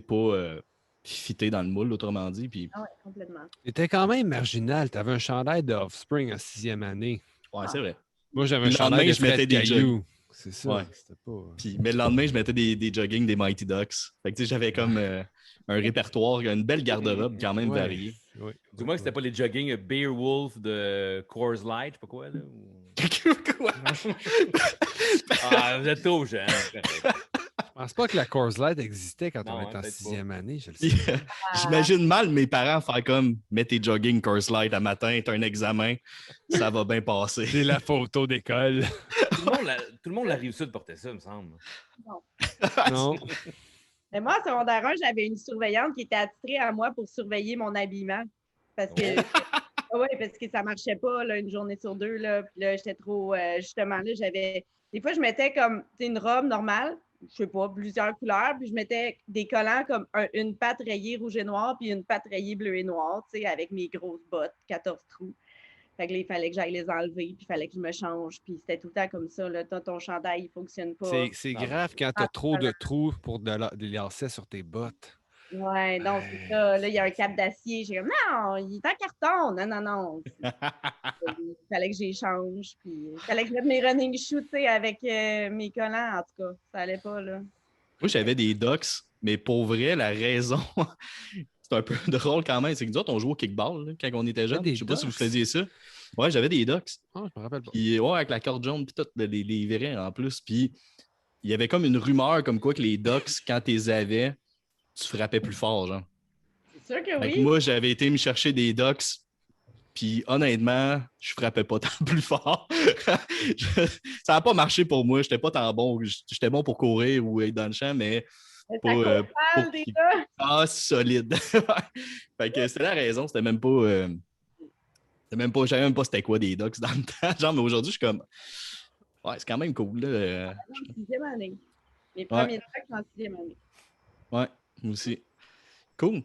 pas fitter dans le moule, autrement dit. Puis... Ah ouais, complètement. T'étais quand même marginal, t'avais un chandail de Offspring en 6e année. Ouais, c'est vrai. Moi, j'avais un chandail de Fred Caillou. C'est ça, ouais. C'était pas... Puis, mais le lendemain, je mettais des jogging des Mighty Ducks. Fait que j'avais comme un répertoire, une belle garde-robe quand même variée. Ouais. Dis-moi que c'était pas les jogging Beowulf de Coors Light, je sais pas quoi, là? Quoi? Vous êtes trop jeune. Je pense pas que la Coors Light existait quand on était en 6e année, je le sais. J'imagine mal mes parents faire comme « Mets tes jogging Coors Light à matin, t'as un examen, ça va bien passer. » C'est la photo d'école. Tout le monde la Rive-Sud portait ça, me semble. Non. Mais moi, en secondaire 1, j'avais une surveillante qui était attitrée à moi pour surveiller mon habillement. Parce que, parce que ça marchait pas là, une journée sur deux. Là, puis là, j'étais trop... justement, là, j'avais... Des fois, je mettais comme une robe normale, je sais pas, plusieurs couleurs. Puis je mettais des collants comme une patte rayée rouge et noir, puis une patte rayée bleu et noir, tu sais, avec mes grosses bottes, 14 trous. Fait que là, il fallait que j'aille les enlever, puis il fallait que je me change. Puis c'était tout le temps comme ça, là. Ton chandail, il fonctionne pas. C'est grave quand tu as trop de trous pour des lacets sur tes bottes. Ouais, donc c'est ça. Là, il y a un cap d'acier. J'ai comme, non, il est en carton. Non, non, non. Il fallait que j'échange. Puis il fallait que je mette mes running shoes, tu sais, avec mes collants, en tout cas. Ça allait pas, là. Moi, j'avais des Ducks, mais pour vrai, la raison, c'est un peu drôle quand même, c'est que nous autres, on jouait au kickball là, quand on était jeunes. Je sais pas si vous faisiez ça. Ouais, j'avais des Ducks. Oh, je me rappelle pas. Puis, ouais, avec la corde jaune, puis tout, les vrais en plus. Puis, il y avait comme une rumeur comme quoi que les Ducks, quand tu les avais, tu frappais plus fort, genre. C'est sûr que Fait oui. que moi, j'avais été me chercher des Ducks, puis honnêtement, je frappais pas tant plus fort. Ça n'a pas marché pour moi. J'étais pas tant bon. J'étais bon pour courir ou être dans le champ, mais pour, déjà. ah, solide. Fait que c'était la raison. C'était même pas. Je savais même pas c'était quoi des Ducks dans le temps. Genre, mais aujourd'hui, je suis comme. Ouais, c'est quand même cool. Là. En sixième année. Les premiers trucs en sixième année. Ouais, moi aussi. Cool.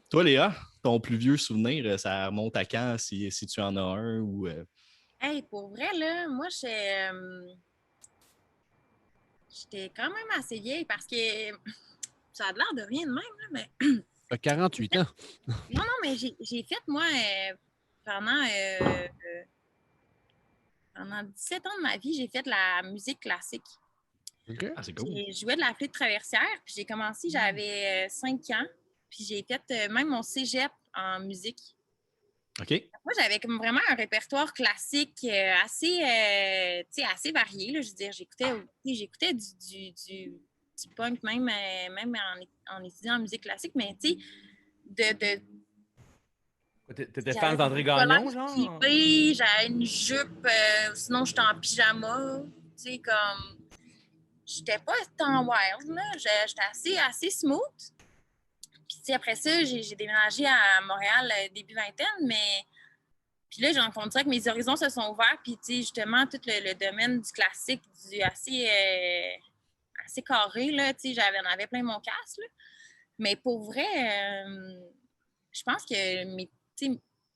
Toi, Léa, ton plus vieux souvenir, ça remonte à quand, si tu en as un ou. Hey, pour vrai, là, moi, j'étais quand même assez vieille parce que ça a l'air de rien de même, là, mais. T'as 48 ans. Non, mais j'ai fait, moi, pendant 17 ans de ma vie, j'ai fait de la musique classique. OK. Ah, c'est cool. J'ai joué de la flûte traversière, puis j'ai commencé, j'avais 5 ans, puis j'ai fait même mon cégep en musique. OK. Moi, j'avais comme vraiment un répertoire classique assez varié. Là. Je veux dire, j'écoutais du punk même en étudiant en musique classique, mais tu sais, T'étais fan d'André Gagnon, genre? J'avais une jupe, sinon j'étais en pyjama. Tu sais, comme. J'étais pas tant wild, là. J'étais assez smooth. Puis, tu sais, après ça, j'ai déménagé à Montréal début vingtaine, mais. Puis là, on dirait que mes horizons se sont ouverts. Puis, tu sais, justement, tout le domaine du classique, du assez carré, là. Tu sais, j'en avais plein mon casse, là. Mais pour vrai, je pense que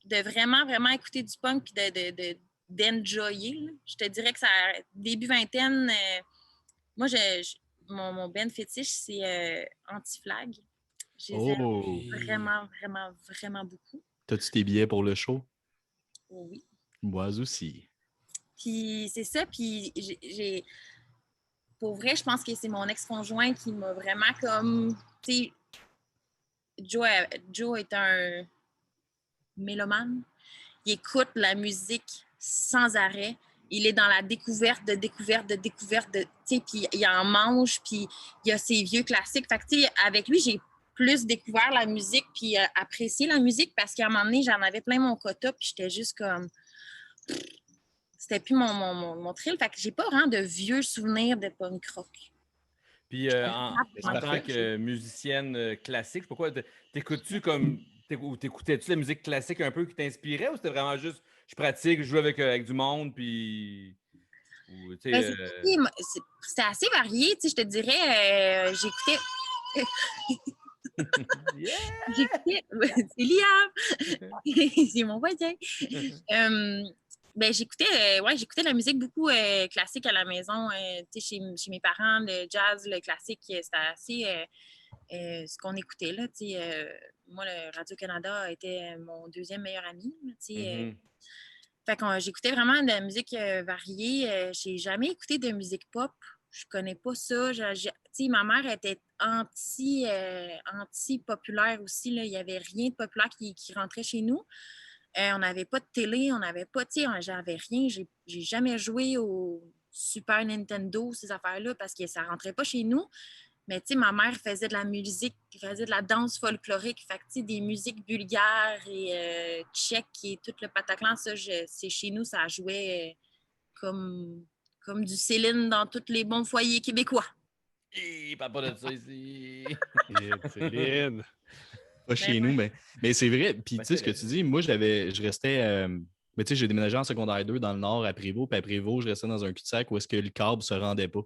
de vraiment, vraiment écouter du punk puis d'enjoyer, là. Je te dirais que ça, début vingtaine, moi, mon band fétiche, c'est Anti-Flag. Je les aime vraiment, vraiment, vraiment beaucoup. T'as-tu tes billets pour le show? Oui. Moi aussi. Puis c'est ça, puis pour vrai, je pense que c'est mon ex-conjoint qui m'a vraiment comme, tu sais, Joe est un mélomane. Il écoute la musique sans arrêt. Il est dans la découverte, tu sais, puis il en mange, puis il a ses vieux classiques. Fait que, tu sais, avec lui, j'ai plus découvert la musique, puis apprécié la musique, parce qu'à un moment donné, j'en avais plein mon quota, puis j'étais juste comme... C'était plus mon thrill. Fait que j'ai pas vraiment de vieux souvenirs de punk rock. Puis en tant que musicienne classique, pourquoi t'écoutes-tu comme... T'écoutais-tu la musique classique un peu qui t'inspirait, ou c'était vraiment juste je pratique, je joue avec du monde, puis... C'était assez varié, tu sais, je te dirais, j'écoutais... J'écoutais... C'est Liam! C'est mon voisin! J'écoutais la musique beaucoup classique à la maison, chez mes parents, le jazz, le classique, c'était assez ce qu'on écoutait, là, moi, le Radio-Canada était mon deuxième meilleur ami, fait que j'écoutais vraiment de la musique variée. J'ai jamais écouté de musique pop. Je connais pas ça. Ma mère était anti-populaire aussi. Là. Il n'y avait rien de populaire qui rentrait chez nous. On n'avait pas de télé, on n'avait pas, j'avais rien. J'ai jamais joué au Super Nintendo, ces affaires-là, parce que ça rentrait pas chez nous. Mais, ma mère faisait de la musique, faisait de la danse folklorique. Fait que, des musiques bulgares et tchèques et tout le pataclan, ça, c'est chez nous, ça jouait comme du Céline dans tous les bons foyers québécois. Parle pas de ça ici. Céline. Pas chez nous, mais c'est vrai. Puis, tu sais, ce que tu dis, moi, je restais. Moi, Mais tu sais, j'ai déménagé en secondaire 2 dans le nord à Prévost, puis à Prévost, je restais dans un cul-de-sac où est-ce que le câble se rendait pas.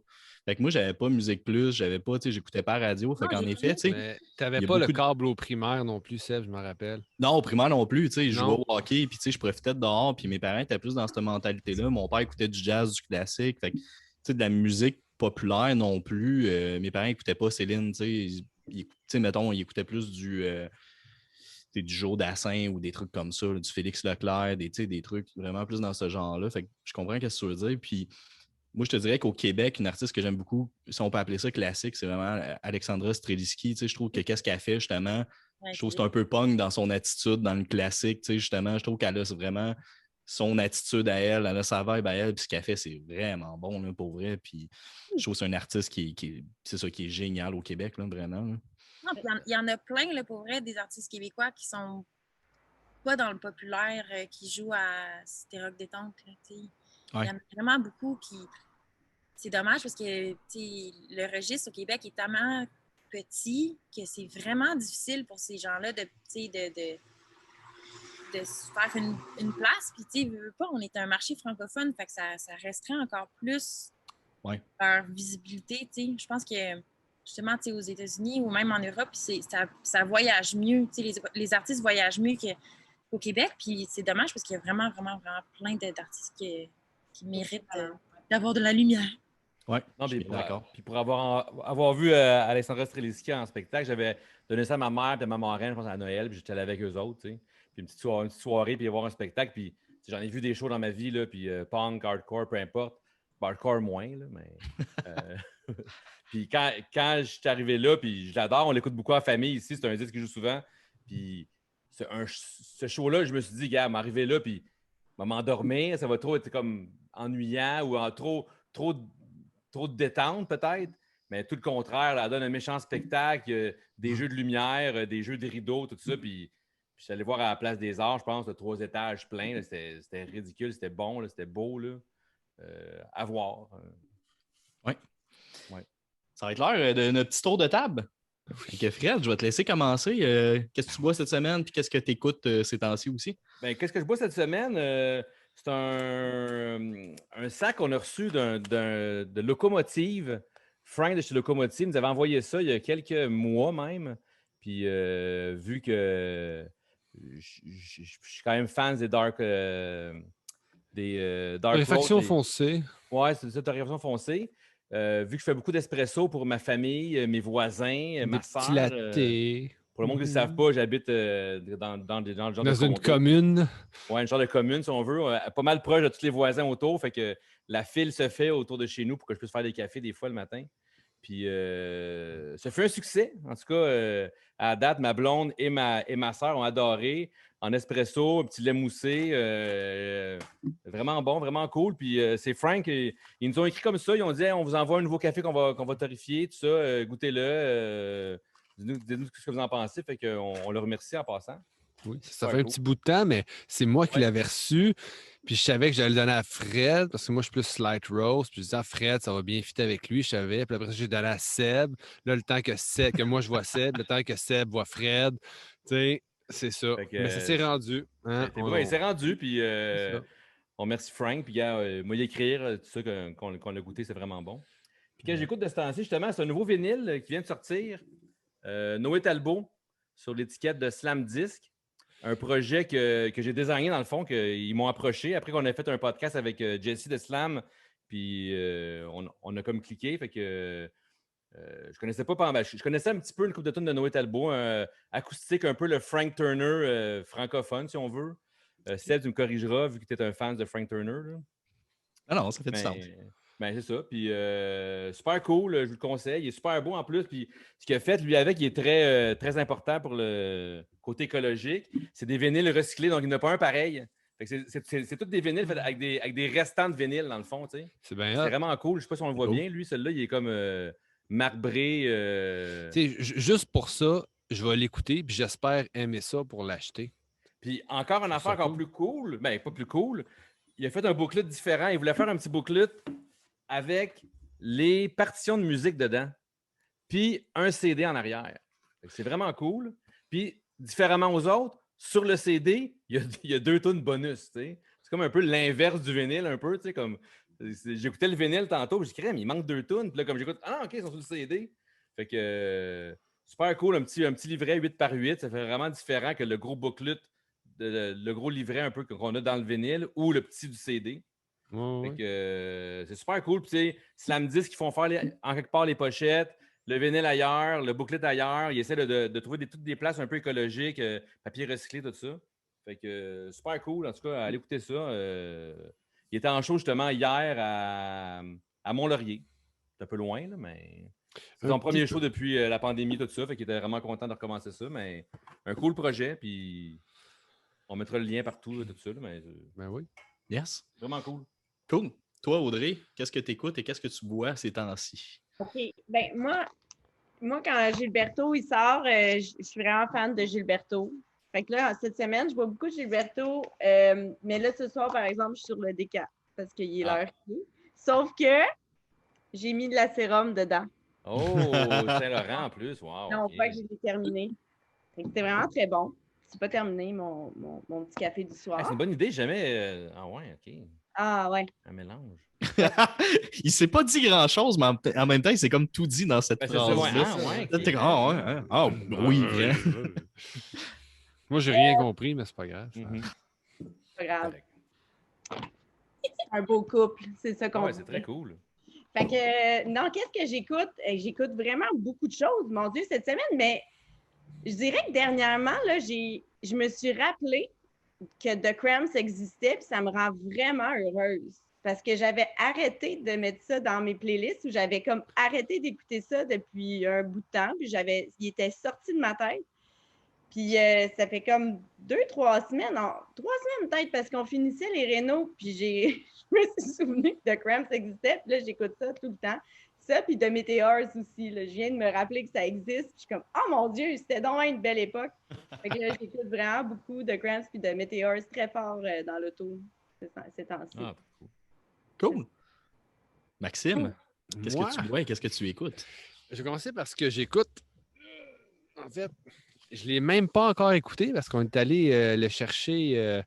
Fait que moi, j'avais pas Musique Plus, j'avais pas, tu sais, j'écoutais pas la radio. Fait Non, qu'en j'ai effet, rien. tu sais, Mais t'avais il y a pas le beaucoup de... câble au primaire non plus, Seb, je me rappelle. Non, au primaire non plus, tu sais, je jouais Non. au hockey, puis tu sais, je profitais de dehors, puis mes parents étaient plus dans cette mentalité-là. Mon père écoutait du jazz, du classique, fait que, tu sais, de la musique populaire non plus. Mes parents écoutaient pas Céline, tu sais, tu sais, mettons, ils écoutaient plus du Joe Dassin ou des trucs comme ça, là, du Félix Leclerc, tu sais, des trucs vraiment plus dans ce genre-là. Fait que je comprends ce que tu veux dire. Puis moi, je te dirais qu'au Québec, une artiste que j'aime beaucoup, si on peut appeler ça classique, c'est vraiment Alexandra Streliski. Tu sais, je trouve que qu'est-ce qu'elle fait, justement, je trouve que c'est un peu punk dans son attitude, dans le classique. Tu sais, justement, je trouve qu'elle a vraiment son attitude à elle, elle a sa vibe à elle, puis ce qu'elle fait, c'est vraiment bon, là, pour vrai. Puis je trouve que c'est un artiste c'est ça, qui est génial au Québec, là, vraiment. Là. Non, puis il y en a plein, là, pour vrai, des artistes québécois qui sont pas dans le populaire, qui jouent à Cité Rock Détente. Là, tu sais. Ouais. Il y en a vraiment beaucoup qui. C'est dommage parce que tu sais, le registre au Québec est tellement petit que c'est vraiment difficile pour ces gens-là de se faire une place. Puis, tu sais, veux pas, on est un marché francophone, fait que ça restreint encore plus Ouais. leur visibilité. Tu sais. Je pense que, justement, tu sais, aux États-Unis ou même en Europe, ça voyage mieux. Tu sais, les artistes voyagent mieux qu'au Québec. Puis, c'est dommage parce qu'il y a vraiment, vraiment, vraiment plein d'artistes qui méritent d'avoir de la lumière. Oui, Non, je suis d'accord. Puis pour avoir vu Alexandra Streliski en spectacle, j'avais donné ça à ma mère et à ma marraine, je pense, à Noël, puis j'étais allé avec eux autres, tu sais. Puis une petite soirée, puis voir un spectacle, puis j'en ai vu des shows dans ma vie, là, puis punk, hardcore, peu importe. Hardcore moins, là, mais... Puis quand je suis arrivé là, puis je l'adore, on l'écoute beaucoup en famille ici, c'est un disque qui joue souvent, puis ce show-là, je me suis dit, gars, m'arriver là, puis m'endormir, ça va trop être comme ennuyant ou trop de détente peut-être, mais tout le contraire, elle donne un méchant spectacle, des jeux de lumière, des jeux de rideaux, tout ça, puis je suis allé voir à la Place des Arts, je pense, de 3 étages pleins, c'était ridicule, c'était bon, là, c'était beau, là, à voir. Oui. Ouais. Ça va être l'heure de notre petit tour de table. Donc, Fred, je vais te laisser commencer. Qu'est-ce que tu bois cette semaine, puis qu'est-ce que tu écoutes ces temps-ci aussi? Bien, qu'est-ce que je bois cette semaine? C'est un sac qu'on a reçu de Locomotive. Frank de chez Locomotive nous avait envoyé ça il y a quelques mois même. Puis vu que je suis quand même fan des Dark Réfaction Road. foncée. Ouais, c'est ça, torréfaction foncée. Vu que je fais beaucoup d'espresso pour ma famille, mes voisins, ma Petit soeur. latte. Pour le monde qui ne le savent pas, j'habite dans le genre Dans de une commune. Oui, un genre de commune, si on veut. Pas mal proche de tous les voisins autour. Fait que la file se fait autour de chez nous pour que je puisse faire des cafés des fois le matin. Puis ça fait un succès. En tout cas, à date, ma blonde et ma soeur ont adoré. En espresso, un petit lait moussé. Vraiment bon, vraiment cool. Puis c'est Frank. Ils nous ont écrit comme ça. Ils ont dit hey, on vous envoie un nouveau café qu'on va torréfier, tout ça. Goûtez-le. Dites-nous ce que vous en pensez. Fait qu'on le remercie en passant. Oui, ça fait un petit bout de temps, mais c'est moi qui l'avais reçu. Puis je savais que j'allais le donner à Fred, parce que moi, je suis plus slight roast. Puis je disais à Fred, ça va bien fitter avec lui, je savais. Puis après, j'ai donné à Seb. Là, le temps que moi, je vois Seb, le temps que Seb voit Fred. Tu sais, c'est ça. Mais ça s'est rendu. Hein? Il s'est rendu, puis on remercie Frank. Puis, moi, y écrire, tout ça qu'on l'a goûté, c'est vraiment bon. Puis, quand j'écoute de ce temps-ci, justement, c'est un nouveau vinyle qui vient de sortir. Noé Talbot, sur l'étiquette de Slam Disc. Un projet que j'ai designé, dans le fond, qu'ils m'ont approché après qu'on a fait un podcast avec Jesse de Slam. Puis, on a comme cliqué. Fait que je connaissais pas je connaissais un petit peu le couple de tonnes de Noé Talbot, acoustique, un peu le Frank Turner francophone, si on veut. Seb, tu me corrigeras, vu que tu es un fan de Frank Turner. Là. Ah non, ça fait du sens. Ben, c'est ça. Puis, super cool, je vous le conseille. Il est super beau en plus. Puis, ce qu'il a fait, lui, avec, il est très, très important pour le côté écologique. C'est des vinyles recyclés, donc il n'y en a pas un pareil. Fait que c'est tous des vinyles faits avec des restants de vinyles, dans le fond. Tu sais. C'est bien. C'est vraiment cool. Je ne sais pas si on le voit bien. Lui, celui-là, il est comme marbré. Juste pour ça, je vais l'écouter, puis j'espère aimer ça pour l'acheter. Puis, encore une affaire encore plus cool. Ben, pas plus cool. Il a fait un booklet différent. Il voulait faire un petit booklet avec les partitions de musique dedans, puis un CD en arrière. C'est vraiment cool. Puis, différemment aux autres, sur le CD, il y a 2 tunes bonus. C'est comme un peu l'inverse du vinyle, un peu, tu sais, comme... J'écoutais le vinyle tantôt, puis je disais, il manque 2 tunes. Puis là, comme j'écoute, OK, ils sont sur le CD. Fait que super cool, un petit livret 8x8. Ça fait vraiment différent que le gros booklet, le gros livret un peu qu'on a dans le vinyle ou le petit du CD. Ouais. Fait que c'est super cool. Puis, tu sais, Slam Disc, ils font faire en quelque part les pochettes, le vinyle ailleurs, le booklet ailleurs. Ils essaient de trouver toutes des places un peu écologiques, papier recyclé, tout ça. Fait que super cool. En tout cas, allez écouter ça. Il était en show justement hier à Mont-Laurier. C'est un peu loin, là, mais c'est son premier show depuis la pandémie, tout ça. Fait qu'il était vraiment content de recommencer ça. Mais un cool projet. Puis on mettra le lien partout, tout ça. Là, mais Ben oui. Yes. vraiment cool. Cool. Toi, Audrey, qu'est-ce que tu écoutes et qu'est-ce que tu bois ces temps-ci? OK. Ben moi, quand Gilberto, il sort, je suis vraiment fan de Gilberto. Fait que là, cette semaine, je bois beaucoup de Gilberto. Mais là, ce soir, par exemple, je suis sur le déca parce qu'il est l'heure qui est. Sauf que j'ai mis de la sérum dedans. Oh, Saint-Laurent en plus. Wow. Non, Okay. pas que je l'ai terminé. C'était vraiment très bon. C'est pas terminé, mon petit café du soir. C'est une bonne idée. Jamais. Ah ouais, OK. Ah ouais. Un mélange. Il s'est pas dit grand-chose, mais en même temps, il s'est comme tout dit dans cette Ben, c'est ça, phrase-là. ouais. T'es comme, oui, vrai. Moi, j'ai rien compris, mais c'est pas grave. C'est pas grave. Correct. C'est un beau couple. C'est ça qu'on Ouais, dit. c'est très cool. Fait que, non, qu'est-ce que j'écoute? J'écoute vraiment beaucoup de choses, mon Dieu, cette semaine, mais je dirais que dernièrement, là, je me suis rappelé que The Cramps existait, puis ça me rend vraiment heureuse. Parce que j'avais arrêté de mettre ça dans mes playlists, ou j'avais comme arrêté d'écouter ça depuis un bout de temps, puis il était sorti de ma tête. Puis ça fait comme 2-3 semaines, 3 semaines peut-être, parce qu'on finissait les rénaux, puis je me suis souvenu que The Cramps existait, puis là, j'écoute ça tout le temps. Ça, puis The Meteors aussi. Là. Je viens de me rappeler que ça existe, puis je suis comme, oh mon Dieu, c'était donc une belle époque. Fait que là, j'écoute vraiment beaucoup The Cramps puis The Meteors très fort dans l'auto ces temps-ci. Ah, Cool. Maxime, qu'est-ce Moi, que tu bois et qu'est-ce que tu écoutes? je vais commencer par ce que j'écoute. En fait, je ne l'ai même pas encore écouté parce qu'on est allé le chercher.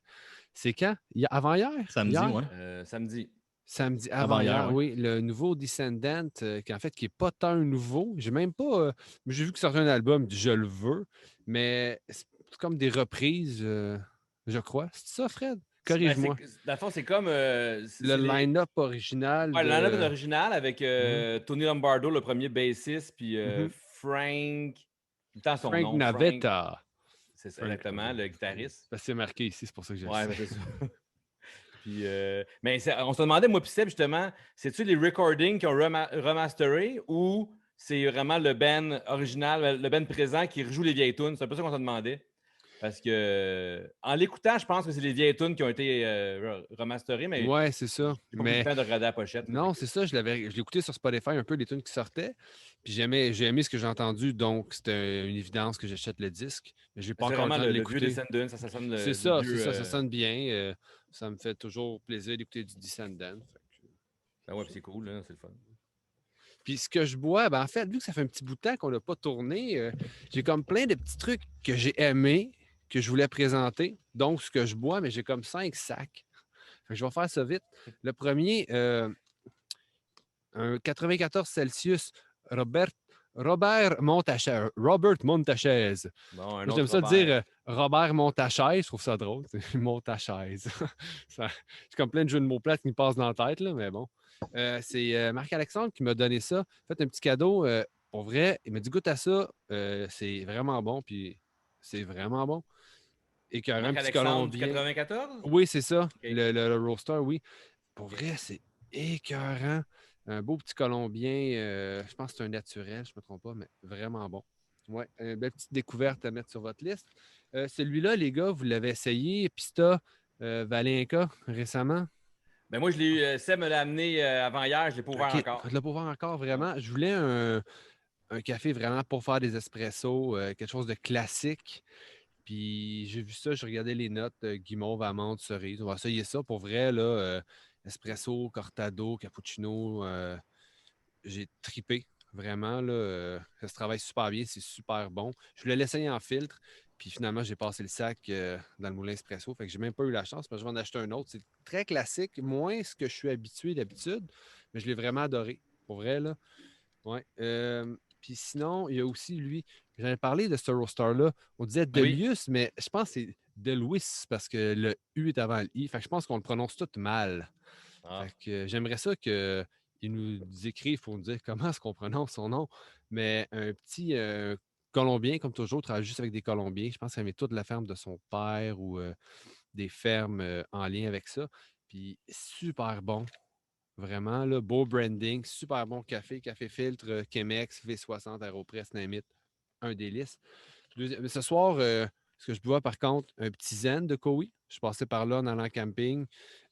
C'est quand? Avant-hier? Samedi, Hier? ouais. Samedi. Samedi, Avant-hier, avant-hier, oui. Le nouveau Descendant, qui n'est pas tant nouveau. J'ai même pas. J'ai vu que sortait un album, je le veux, mais c'est comme des reprises, je crois. C'est ça, Fred? Corrige-moi. Dans le fond, c'est comme. Le line-up original. Ouais, le line-up est original avec Tony Lombardo, le premier bassiste, puis Frank. Son Frank nom, Navetta. C'est ça, exactement, le guitariste. C'est marqué ici, c'est pour ça que j'ai Ouais, c'est ça. Puis, mais on se demandait, moi, puis Seb, justement, c'est-tu les recordings qui ont remasteré ou c'est vraiment le band original, le band présent qui rejoue les vieilles tunes? C'est un peu ça qu'on se demandait. Parce que, en l'écoutant, je pense que c'est les vieilles tunes qui ont été remasterées, mais ouais, c'est ça. j'ai pas pris le temps de regarder la pochette. Non, c'est ça. Je l'ai écouté sur Spotify un peu, les tunes qui sortaient. Puis j'ai aimé ce que j'ai entendu, donc c'était une évidence que j'achète le disque. Mais je n'ai pas C'est encore le vraiment temps de le vieux l'écouter. Descendant, ça sonne C'est ça, ça sonne bien. Ça me fait toujours plaisir d'écouter du Descendant. Ah ouais, puis c'est cool, là, c'est le fun. Puis ce que je bois, ben en fait, vu que ça fait un petit bout de temps qu'on n'a pas tourné, j'ai comme plein de petits trucs que j'ai aimés, que je voulais présenter. Donc, ce que je bois, mais j'ai comme 5 sacs. Fait que je vais faire ça vite. Le premier, un 94 Celsius Robert Montachez. Bon, J'aime ça dire Robert Montachez, je trouve ça drôle. Montachez. C'est comme plein de jeux de mots plates qui me passent dans la tête, là, mais bon. C'est Marc-Alexandre qui m'a donné ça. Fait un petit cadeau. Pour vrai, il m'a dit goûte à ça. C'est vraiment bon. Puis c'est vraiment bon. Et qu'un petit Colombien. 94? Oui, c'est ça. Okay. Le roaster, oui. Pour vrai, c'est écœurant. Un beau petit Colombien. Je pense que c'est un naturel, je ne me trompe pas, mais vraiment bon. Oui, une belle petite découverte à mettre sur votre liste. Celui-là, les gars, vous l'avez essayé, Pista Valenca récemment? Ben moi, je l'ai eu. Seb me l'a amené avant-hier, je ne l'ai pas ouvert encore. Je ne l'ai pas ouvert encore, vraiment. Je voulais un café vraiment pour faire des espressos, quelque chose de classique. Puis j'ai vu ça, j'ai regardé les notes, guimauve, amande, cerise. On va essayer ça. Pour vrai, là, espresso, cortado, cappuccino, j'ai tripé. Vraiment, là, ça se travaille super bien, c'est super bon. Je voulais l'essayer en filtre. Puis finalement, j'ai passé le sac dans le moulin espresso. Fait que j'ai même pas eu la chance, mais je vais en acheter un autre. C'est très classique, moins ce que je suis habitué d'habitude, mais je l'ai vraiment adoré. Pour vrai, là. Ouais. Puis sinon, il y a aussi, lui, j'en ai parlé de ce roaster-là. On disait Delius, mais je pense que c'est Deluis parce que le U est avant le I. Fait que je pense qu'on le prononce tout mal. Fait que j'aimerais ça qu'ils nous écrivent pour nous dire comment est-ce qu'on prononce son nom. Mais un petit Colombien, comme toujours, travaille juste avec des Colombiens. Je pense qu'il avait toute la ferme de son père ou des fermes en lien avec ça. Puis super bon. Vraiment, là, beau branding, super bon café filtre, Chemex, V60, Aeropress, Namit, un délice. Ce soir, ce que je bois par contre, un petit zen de Koei. Je passais par là en allant camping.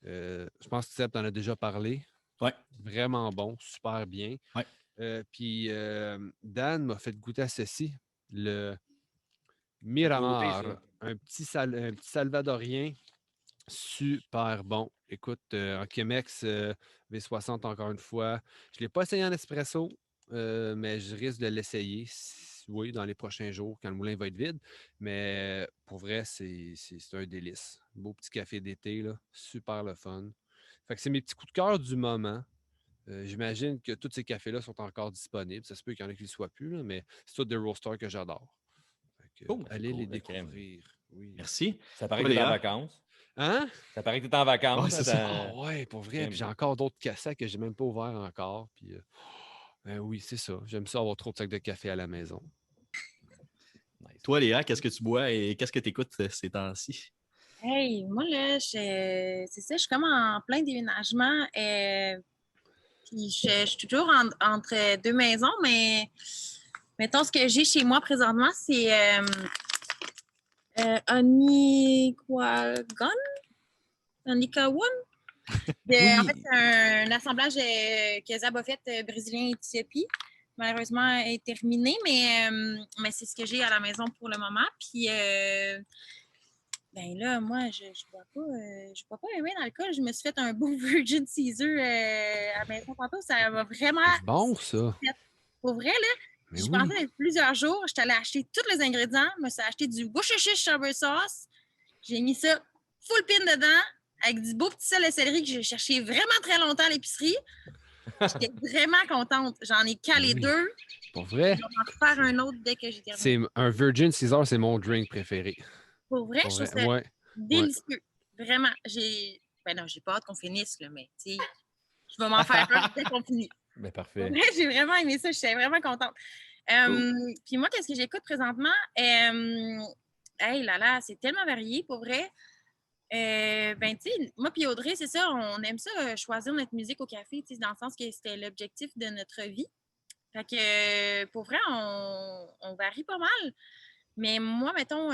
Je pense que Seb t'en a déjà parlé. Ouais. Vraiment bon, super bien. Ouais. Puis Dan m'a fait goûter à ceci, le Miramar, un petit salvadorien. Super bon. Écoute, en Chemex V60 encore une fois. Je ne l'ai pas essayé en espresso, mais je risque de l'essayer, oui, dans les prochains jours, quand le moulin va être vide. Mais pour vrai, c'est un délice. Beau petit café d'été, là. Super le fun. Fait que c'est mes petits coups de cœur du moment. J'imagine que tous ces cafés-là sont encore disponibles. Ça se peut qu'il y en ait qui ne le soient plus, là, mais c'est tous des roasters que j'adore. Allez les découvrir. Oui. Merci. Ça paraît que tu es en vacances. Hein? Ça paraît que tu es en vacances. Ouais, c'est ça. Ah ouais, pour vrai. Puis j'ai encore d'autres cassettes que j'ai même pas ouverts encore. Puis oui, c'est ça. J'aime ça avoir trop de sacs de café à la maison. Nice. Toi, Léa, qu'est-ce que tu bois et qu'est-ce que tu écoutes ces temps-ci? Hey, moi, là, c'est ça, je suis comme en plein déménagement. Puis je suis toujours entre deux maisons, mais mettons, ce que j'ai chez moi présentement, c'est Onikawan. En fait, c'est un assemblage que Zab a fait brésilien Éthiopie. Malheureusement, est terminé, mais c'est ce que j'ai à la maison pour le moment. Puis, ben là, moi, je bois pas aimer d'alcool. Je me suis fait un beau Virgin Caesar à la maison tantôt. Ça va vraiment... C'est bon, ça. Pour vrai, là, je pensais depuis plusieurs jours. Je suis allée acheter tous les ingrédients. Je me suis acheté du Worcestershire Sour Sauce. J'ai mis ça full pin dedans avec du beau petit sel et céleri que j'ai cherché vraiment très longtemps à l'épicerie. J'étais vraiment contente. J'en ai calé deux. Pour vrai? Je vais en refaire un autre dès que j'ai terminé. C'est un Virgin Caesar, c'est mon drink préféré. Pour vrai, je trouve ça délicieux. Vraiment. Ben non, j'ai pas hâte qu'on finisse, là, mais tu sais, je vais m'en faire un dès qu'on finit. Ben parfait. Ouais, j'ai vraiment aimé ça. J'étais vraiment contente. Puis moi, qu'est-ce que j'écoute présentement? Hey là là, c'est tellement varié, pour vrai. Ben, tu sais, moi puis Audrey, c'est ça, on aime ça, choisir notre musique au café, tu sais, dans le sens que c'était l'objectif de notre vie. Fait que, pour vrai, on varie pas mal. Mais moi, mettons,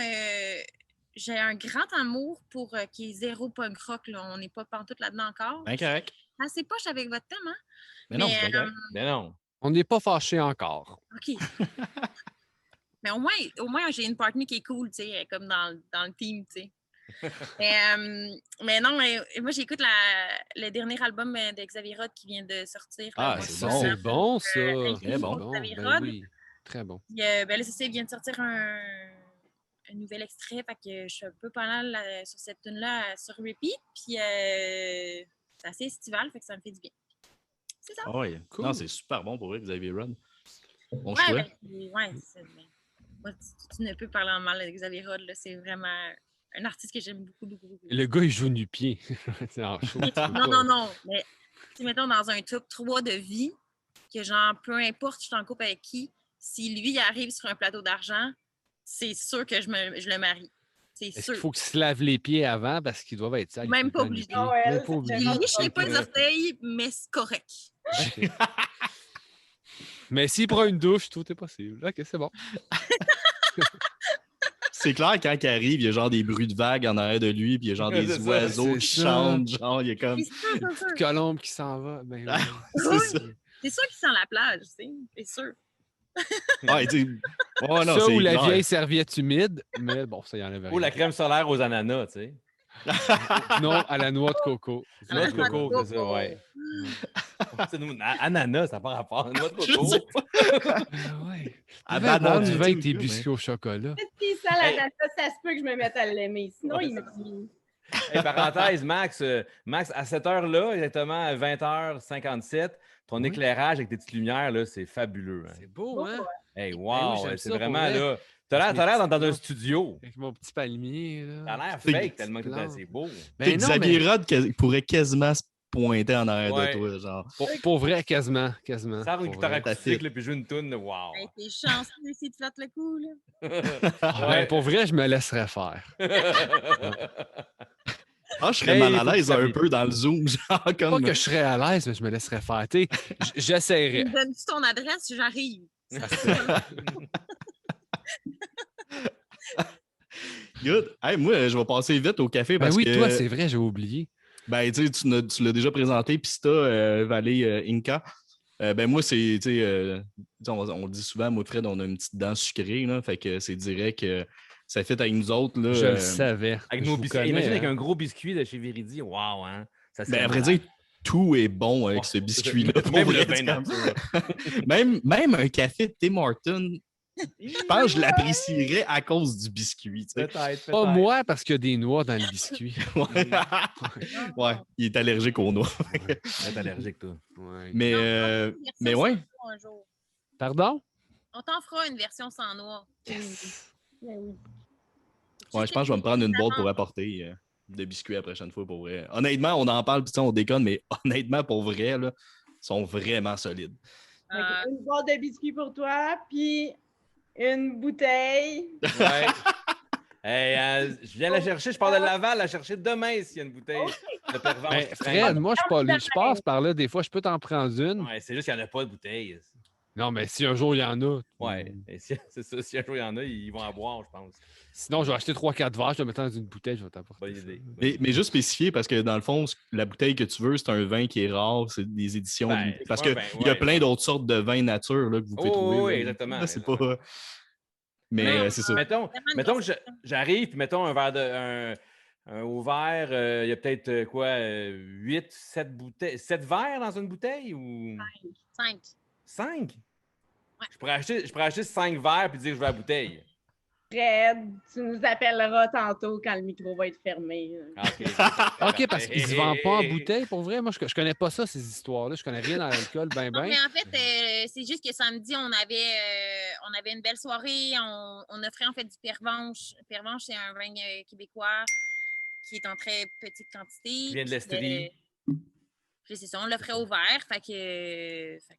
j'ai un grand amour pour qui est zéro punk rock, là. On n'est pas pantoute là-dedans encore. Ben correct. Assez poche avec votre thème, hein? Mais non, c'est correct. Mais non. On n'est pas fâchés encore. OK. Mais au moins j'ai une partenaire qui est cool, tu sais, comme dans le team, tu sais. Mais non, moi, j'écoute le dernier album de Xavier Rod qui vient de sortir. Ah, c'est bon. C'est bon, ça. Très bon. Ben oui, très bon. Ben là, c'est ça, il vient de sortir un nouvel extrait, fait que je suis un peu pas mal sur cette tune-là sur repeat, puis c'est assez estival, fait que ça me fait du bien. C'est ça. Oh, oui, cool. Non, c'est super bon pour vrai, Xavier Rod. Bon choix. choix. Moi, tu ne peux parler en mal de Xavier Rod, là, c'est vraiment un artiste que j'aime beaucoup, beaucoup, beaucoup. Le gars, il joue nu-pied. C'est en show. Non. Mais, tu mettons, dans un top 3 de vie, que genre, peu importe je suis en couple avec qui, si lui, il arrive sur un plateau d'argent, c'est sûr que je le marie. C'est sûr. Il faut qu'il se lave les pieds avant parce qu'ils doivent être sales. Même pas obligé. Même pas obligé. Je sais pas les orteils, mais c'est correct. Okay. Mais s'il prend une douche, tout est possible. OK, c'est bon. C'est clair, quand il arrive, il y a genre des bruits de vagues en arrière de lui, puis il y a genre des oiseaux qui chantent, genre, il y a comme... Une colombe qui s'en va. Ben, oui. C'est sûr qu'il sent la plage, tu sais, c'est sûr. Ça ou la vieille serviette humide, mais bon, ça y enlève rien. Ou la crème solaire aux ananas, tu sais. Non, à la noix de coco. Noix de Noix de coco, c'est ça, coco. ouais. C'est nous, ananas, ça n'a pas rapport. Noix de Je coco. sais pas. Ah ouais. À Tu vas boire banane, du vin tu avec sais, tes mais- biscuits au chocolat. Si ça, la Hey. nana, ça se peut que je me mette à l'aimer. Sinon, Ouais, il me c'est dit. Hey, parenthèse, Max, à cette heure-là, exactement à 20h57, ton Oui. éclairage avec tes petites lumières, là, c'est fabuleux. Hein? C'est beau, hein? Hey, oui, wow, j'aime c'est ça, pour vraiment vrai. là. T'as l'air dans un plantes. studio. Avec mon petit palmier, là. T'as l'air C'est- fake tellement que plantes. c'est beau. Ben non, Xavier mais Rod pourrait quasiment se pointer en arrière Ouais. de toi, genre. pour vrai, quasiment. Sors une Pour guitare vrai. acoustique, là, puis joue une toune, wow. Hey, t'es chanceux si tu flattes le coup, là. Ah, ben, pour vrai, je me laisserais faire. Ah, je serais Mais mal il à faut que l'aise ça un vienne. peu dans le Zoom, genre Pas comme. que je serais à l'aise, mais je me laisserais faire. Tu sais, Tu j'essaierais. me donnes-tu ton adresse? J'arrive. Good. Hey, moi, je vais passer vite au café Ben parce oui, que. toi, c'est vrai, j'ai oublié. Ben, tu l'as déjà présenté, Pista Valley Inca. Ben, moi, c'est. On le dit souvent, moi, Fred, on a une petite dent sucrée, là. Fait que c'est direct que ça fait avec nous autres, là. Je le savais. Avec Je nos vous biscuits. connais, Imagine avec hein. un gros biscuit de chez Viridi. Wow, hein? Ça serait Ben, à vrai malade. dire, tout est bon avec Oh, ce biscuit-là. pour Même le vrai, vin comme- nature. même un café de Tim Hortons, je pense que je l'apprécierais à cause du biscuit. Tu sais. Peut-être, Pas peut-être. moi, parce qu'il y a des noix dans le biscuit. Ouais. Ouais, il est allergique aux noix. T'es allergique, toi. Ouais. Mais, Non, on fera une version mais sans ouais. noix un jour. Pardon? On t'en fera une version sans noix. Yes. Ben oui. Ouais, je pense que je vais me prendre une boîte pour apporter de biscuits la prochaine fois pour vrai. Honnêtement, on en parle, puis on déconne, mais honnêtement, pour vrai, là, ils sont vraiment solides. Fait que une boîte de biscuits pour toi, puis une bouteille. Ouais. Hey, je viens la chercher, je pars de Laval la chercher demain s'il y a une bouteille de pervenche. Ben, qui traîne. Fred, moi, je passe par là. Des fois, je peux t'en prendre une. Ouais, c'est juste qu'il n'y en a pas de bouteille. Non, mais si un jour, il y en a. Ouais, et c'est ça. Si un jour il y en a, ils vont en boire, je pense. Sinon, je vais acheter 3-4 verres, je vais mettre dans une bouteille, je vais t'apporter. Bonne ça. idée. Mais juste spécifier, parce que dans le fond, la bouteille que tu veux, c'est un vin qui est rare, c'est des éditions Ben, limitées. c'est Parce pas un qu'il vin, y a ouais, plein ouais. d'autres sortes de vins nature là, que vous pouvez Oh, trouver. oui, là. exactement, Là, c'est exactement. pas. Mais c'est ça. Mettons que j'arrive, puis mettons un verre au verre, il y a peut-être 8, 7 bouteilles, 7 verres dans une bouteille ou 5. 5? Ouais. Je pourrais acheter 5 verres puis dire que je veux la bouteille. Fred, tu nous appelleras tantôt quand le micro va être fermé. Ah, OK. OK, parce qu'ils se vendent pas en bouteille, pour vrai. Moi, je connais pas ça, ces histoires-là. Je connais rien dans l'alcool, ben. Non, mais en fait, c'est juste que samedi, on avait une belle soirée. On offrait en fait du pervenche. Pervenche, c'est un vin québécois qui est en très petite quantité. Qui vient de l'Estrie. Puis c'est ça, on l'offrait au verre. Fait que c'est ça.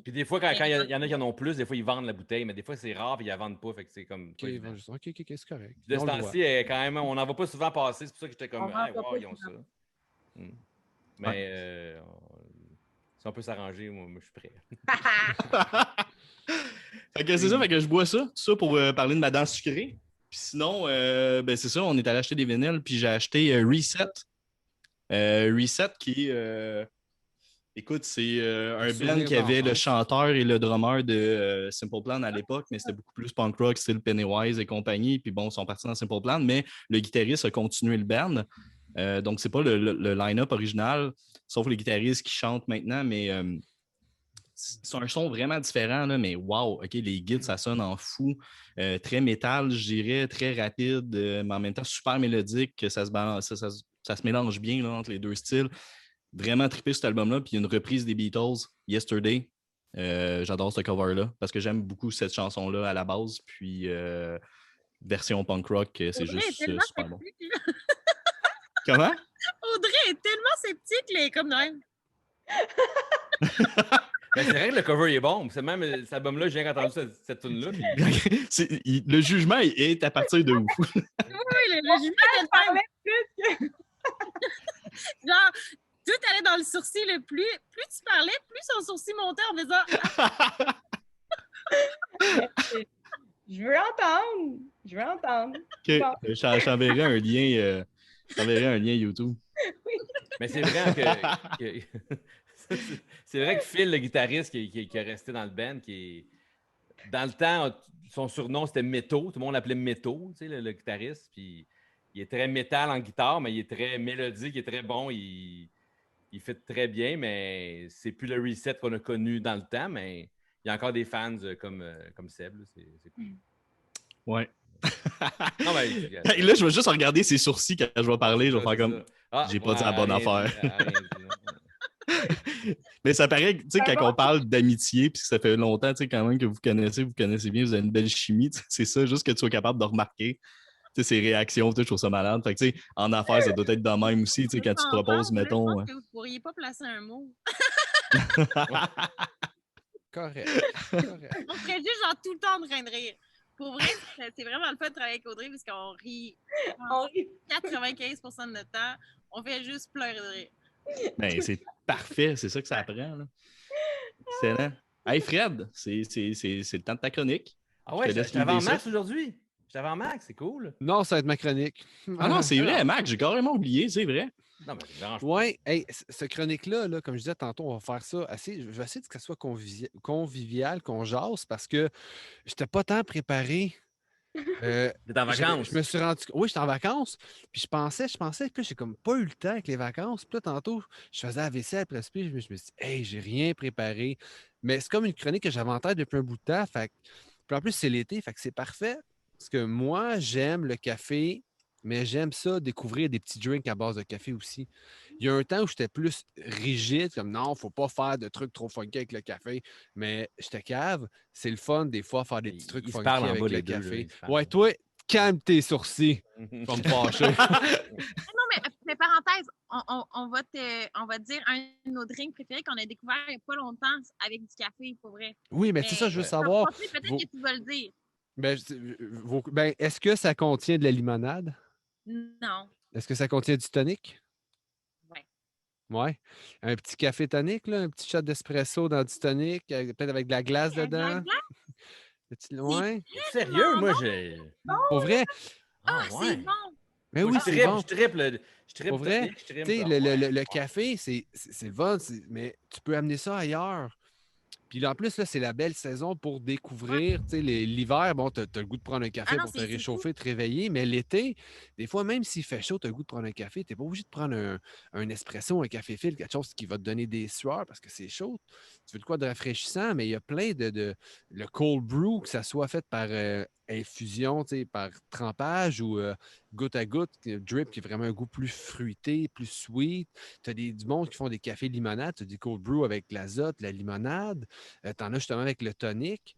Puis des fois, quand il y en a qui en ont plus, des fois, ils vendent la bouteille, mais des fois, c'est rare et ils la vendent pas. Fait que c'est comme. OK, c'est correct. De ce On le voit. temps-ci, quand même, on n'en va pas souvent passer. C'est pour ça que j'étais comme, On n'en ah, va wow, pas ils ont ça. souvent. Mais si on peut s'arranger, moi, je suis prêt. Fait que c'est ça, fait que je bois ça. Tout ça pour parler de ma dent sucrée. Puis sinon, ben c'est ça, on est allé acheter des vinyles, puis j'ai acheté Reset. Reset qui écoute, c'est un band qui avait le chanteur et le drummer de Simple Plan à l'époque, mais c'était beaucoup plus punk rock, style Pennywise et compagnie. Puis bon, ils sont partis dans Simple Plan, mais le guitariste a continué le band. Donc, c'est pas le line-up original, sauf les guitaristes qui chantent maintenant, mais c'est un son vraiment différent, là, mais wow, OK, les guides, ça sonne en fou. Très métal, je dirais, très rapide, mais en même temps super mélodique, que ça se mélange bien là, entre les deux styles. Vraiment trippé cet album-là. Puis il y a une reprise des Beatles, Yesterday. J'adore ce cover-là parce que j'aime beaucoup cette chanson-là à la base. Puis version punk rock, c'est Audrey juste est tellement super bon. sceptique, là. Comment? Audrey est tellement sceptique, là, comme de même. Ben, c'est vrai que le cover est bon. C'est même cet album-là, j'ai entendu cette tune-là. Puis... Le jugement est à partir de où? Oui, le jugement était de même. Genre, tout allait dans le sourcil. Plus tu parlais, plus son sourcil montait en faisant. Je veux entendre. Okay. Bon. Je t'enverrai un lien. YouTube. Mais c'est vrai que c'est vrai que Phil, le guitariste qui est resté dans le band, dans le temps, son surnom c'était Métaux. Tout le monde l'appelait Métaux, tu sais, le guitariste. Puis il est très métal en guitare, mais il est très mélodique, il est très bon. Il fait très bien, mais c'est plus le reset qu'on a connu dans le temps, mais il y a encore des fans comme Seb. Là, c'est cool. Ouais. Non, mais, Et là, je vais juste regarder ses sourcils quand je vais parler. Je vais ça, faire c'est comme. ça. J'ai pas dit la bonne rien affaire. dit, rien dit, non. Mais ça paraît, tu sais, quand on parle d'amitié, puis que ça fait longtemps, tu sais, quand même que vous connaissez bien, vous avez une belle chimie, c'est ça, juste que tu sois capable de remarquer, tu sais, ses réactions, je trouve ça malade. Fait que, tu sais, en affaires, ça doit être de même aussi, tu sais, quand tu proposes, mettons. Je pense que vous pourriez pas placer un mot. Correct. On serait juste genre tout le temps en train de rire. Pour vrai, c'est vraiment le fun de travailler avec Audrey parce qu'on rit On rit. 95% de notre temps. On fait juste pleurer de rire. Ben, c'est parfait, c'est ça que ça prend. Là. Excellent. Hey Fred, c'est le temps de ta chronique. Ah ouais, Je te laisse j'étais en leader ça. max aujourd'hui. J'étais en max, c'est cool. Non, ça va être ma chronique. Ah non, c'est vrai, Mac, j'ai carrément oublié, c'est vrai. Non, mais ça me dérange pas. Oui, hey, ce chronique-là, là, comme je disais tantôt, on va faire ça assez. Je vais essayer que ça soit convivial, qu'on jase, parce que je n'étais pas tant préparé. T'es en vacances. Je me suis rendu. Oui, j'étais en vacances. Puis je pensais, puis là, j'ai comme pas eu le temps avec les vacances. Puis là, tantôt, je faisais la vaisselle après ça, puis je me suis dit, hey, j'ai rien préparé. Mais c'est comme une chronique que j'avais en tête depuis un bout de temps. Puis en plus, c'est l'été, fait que c'est parfait. Parce que moi, j'aime le café, mais j'aime ça, découvrir des petits drinks à base de café aussi. Il y a un temps où j'étais plus rigide, comme non, faut pas faire de trucs trop funky avec le café. Mais j'étais cave. C'est le fun, des fois, faire des petits trucs Ils se funky parlent en avec bas, le les deux, là, café. ils se parlent. Ouais, toi, calme tes sourcils. Tu vas me fâcher. Non, mais parenthèse, on va te dire un de nos drinks préférés qu'on a découvert il n'y a pas longtemps avec du café, pour vrai. Oui, mais c'est ça, je veux savoir. Peut-être vos- que tu vas le dire. Est-ce que ça contient de la limonade? Non. Est-ce que ça contient du tonic? Ouais. Ouais. Un petit café tonic, là, un petit shot d'espresso dans du tonic, peut-être avec de la glace Avec de la dedans. glace? Ouais. Sérieux, moi, j'ai. Pour vrai? Ah, c'est bon! Mais Moi, oui, je c'est trippe, bon. je triple. Je triple Pour vrai, tonic, je triple. tu sais, le café, c'est le fun, mais tu peux amener ça ailleurs. Puis là, en plus, là, c'est la belle saison pour découvrir. Tu sais, l'hiver, bon, tu as le goût de prendre un café non, pour te c'est réchauffer, te réveiller. Mais l'été, des fois, même s'il fait chaud, tu as le goût de prendre un café. Tu n'es pas obligé de prendre un espresso, un café fil, quelque chose qui va te donner des sueurs parce que c'est chaud. Tu veux de quoi de rafraîchissant, mais il y a plein le cold brew, que ça soit fait par infusion, tu sais, par trempage ou goutte à goutte, drip, qui est vraiment un goût plus fruité, plus sweet. Tu as du monde qui font des cafés limonade, tu as des cold brew avec l'azote, la limonade. Tu en as justement avec le tonic.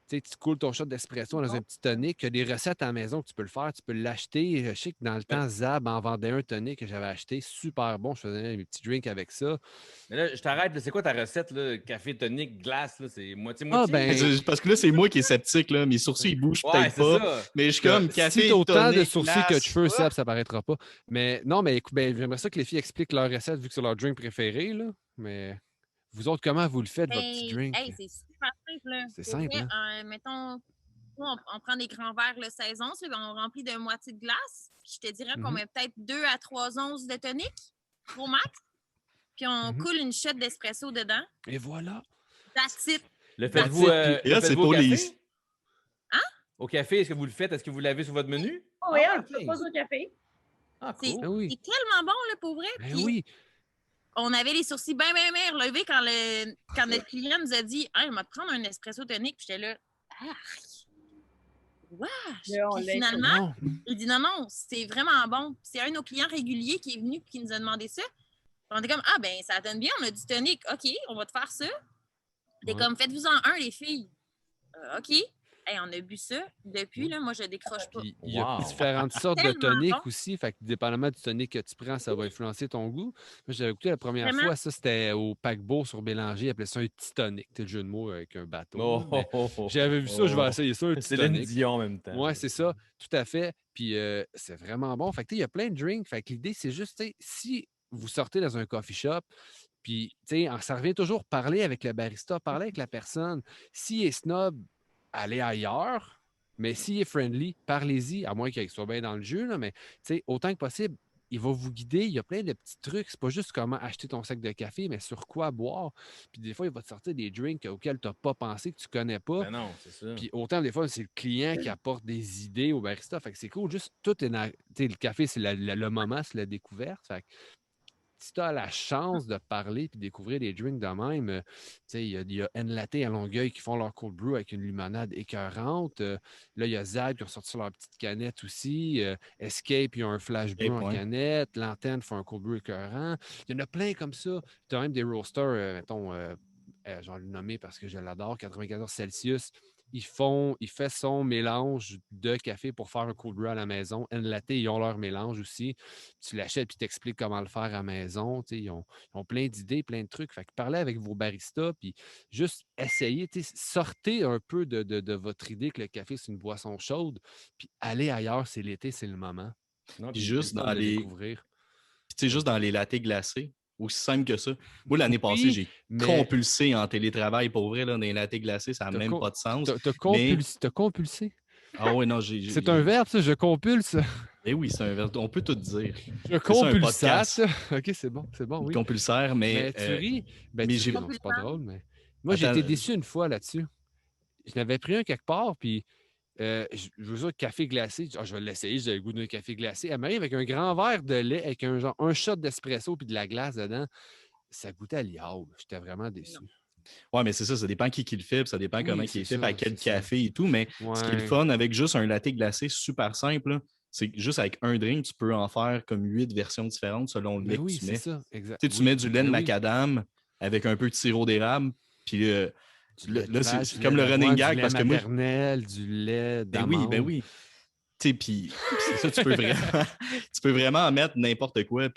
Tu sais, tu coules ton shot d'espresso dans un petit tonic. Il y a des recettes à la maison que tu peux le faire. Tu peux l'acheter. Je sais que dans le temps, Zab en vendait un tonic que j'avais acheté. Super bon. Je faisais mes petits drinks avec ça. Mais là, je t'arrête. C'est quoi ta recette, là? Café, tonic, glace, là? C'est Ah, moitié-moitié? ben, Parce que là, c'est moi qui est sceptique, là. Mes sourcils, ils bougent Ouais, peut-être c'est pas. ça. Mais je suis comme si café, tu as autant de tonic, sourcils que de glace. cheveux, Seb, ça paraîtra pas. Mais non, mais écoute, ben, j'aimerais ça que les filles expliquent leur recette vu que c'est leur drink préféré. Là. Mais vous autres, comment vous le faites, votre petit drink? Hey, c'est super simple. Là. C'est Pour simple, vrai, hein? mettons, nous, on prend des grands verres le 16 onces, là, on remplit de moitié de glace. Puis je te dirais qu'on met peut-être 2 à 3 onces de tonic, au max. Puis on coule une shot d'espresso dedans. Et voilà. That's it. Le faites-vous Et là, c'est au pour café? les. Hein? Au café, est-ce que vous le faites? Est-ce que vous l'avez sur votre menu? Oh, oui, on ok. le propose au café. Ah, C'est cool. Ben oui. c'est tellement bon, là, pour vrai. Ben Puis oui. on avait les sourcils bien relevés quand notre client nous a dit hey, on va te prendre un espresso tonic. Puis j'étais là, wesh! Là, on Puis l'a finalement, Non. il dit non, c'est vraiment bon. Puis c'est un de nos clients réguliers qui est venu et qui nous a demandé ça. Puis on était comme, ah ben ça donne bien, on a du tonic. OK, on va te faire ça. T'es Ouais. comme, faites-vous-en un, les filles. OK. Hey, on a bu ça. Depuis, là, moi, je décroche pas. Puis il y a Wow. différentes sortes de Tellement tonic bon. aussi. Fait que dépendamment du tonic que tu prends, ça va influencer ton goût. Moi, j'avais goûté la première Vraiment? fois, ça, c'était au paquebot sur Bélanger. Ils appelaient ça un petit tonic. C'est le jeu de mots avec un bateau. là. Mais j'avais vu ça, je vais essayer ça, un petit Céline tonic. Dion en même temps. Ouais, c'est ça, tout à fait. Puis c'est vraiment bon. Fait que, tu sais, il y a plein de drinks. Fait que l'idée, c'est juste, tu sais, si vous sortez dans un coffee shop, puis, tu sais, ça revient toujours parler avec le barista, parler avec la personne. S'il est snob, allez ailleurs. Mais s'il est friendly, parlez-y, à moins qu'il soit bien dans le jeu, là, mais tu sais, autant que possible, il va vous guider. Il y a plein de petits trucs. C'est pas juste comment acheter ton sac de café, mais sur quoi boire. Puis des fois, il va te sortir des drinks auxquels tu n'as pas pensé, que tu connais pas. Ben non, c'est ça. Puis autant, des fois, c'est le client qui apporte des idées au barista. Fait que c'est cool. Juste, tout est tu sais, le café, c'est le moment, c'est la découverte. Fait que si tu as la chance de parler et découvrir des drinks de même, tu sais, il y a Enlaté à Longueuil qui font leur cold brew avec une limonade écœurante. Là, il y a Zad qui ont sorti leur petite canette aussi. Escape, ils ont un flash brew en canette. L'Antenne fait un cold brew écœurant. Il y en a plein comme ça. Tu as même des roasters, mettons, je vais le nommer parce que je l'adore, 94 Celsius. Il fait son mélange de café pour faire un cold brew à la maison. Enlaté, ils ont leur mélange aussi. Tu l'achètes puis t'expliques comment le faire à la maison. Ils ont plein d'idées, plein de trucs. Fait que parlez avec vos baristas, puis juste essayez, sortez un peu de votre idée que le café, c'est une boisson chaude, puis allez ailleurs, c'est l'été, c'est le moment. Non, Puis puis juste dans les. découvrir. Tu sais, juste dans les lattés glacés. Aussi simple que ça. Moi, l'année passée, j'ai mais- compulsé en télétravail. Pour vrai, là, dans les lattés glacés, ça n'a même pas de sens. T'as compulsé. Ah oui, non, C'est un verbe, ça, je compulse. Eh oui, c'est un verbe. On peut tout dire. Je compulsate. OK, c'est bon, oui. Compulsaire, mais. Mais tu ris. Ben, mais tu ris, non, c'est pas drôle, mais. Moi, j'ai été déçu une fois là-dessus. Je n'avais pris un quelque part, puis je veux dire café glacé. Je vais l'essayer, j'ai le goût d'un café glacé. Elle m'arrive avec un grand verre de lait, avec un shot d'espresso puis de la glace dedans. Ça goûtait à l'iode. J'étais vraiment déçu. Ouais, mais c'est ça dépend qui le fait, puis ça dépend comment il est fait, à quel café et tout. Mais ce qui est le fun avec juste un latte glacé super simple, c'est que juste avec un drink, tu peux en faire comme 8 versions différentes selon le lait que tu mets. Ça, exact. Tu mets du lait de macadam avec un peu de sirop d'érable, puis là, c'est comme le running gag parce que moi. Du lait d'amande. Ben oui. Puis c'est ça, tu peux vraiment en mettre n'importe quoi,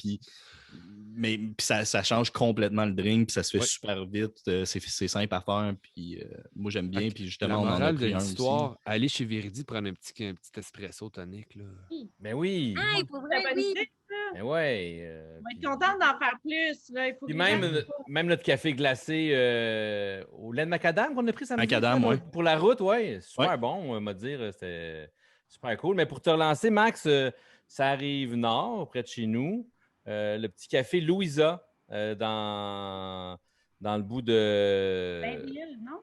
mais ça change complètement le drink, puis ça se fait super vite. C'est simple à faire, puis moi, j'aime bien. Puis justement, on en a pris un l'histoire, aussi. aller chez Viridi prendre un petit espresso tonique. Là. Ben oui. Hey, pour vrai, oui. Ben ouais. On va être contente d'en faire plus. Là. Il faut Puis même notre café glacé au lait de macadam qu'on a pris samedi. Macadam, oui. Pour la route, oui. Super bon, on va dire. C'était super cool. Mais pour te relancer, Max, ça arrive nord, près de chez nous. Le petit café Louisa dans le bout de. Blainville, non?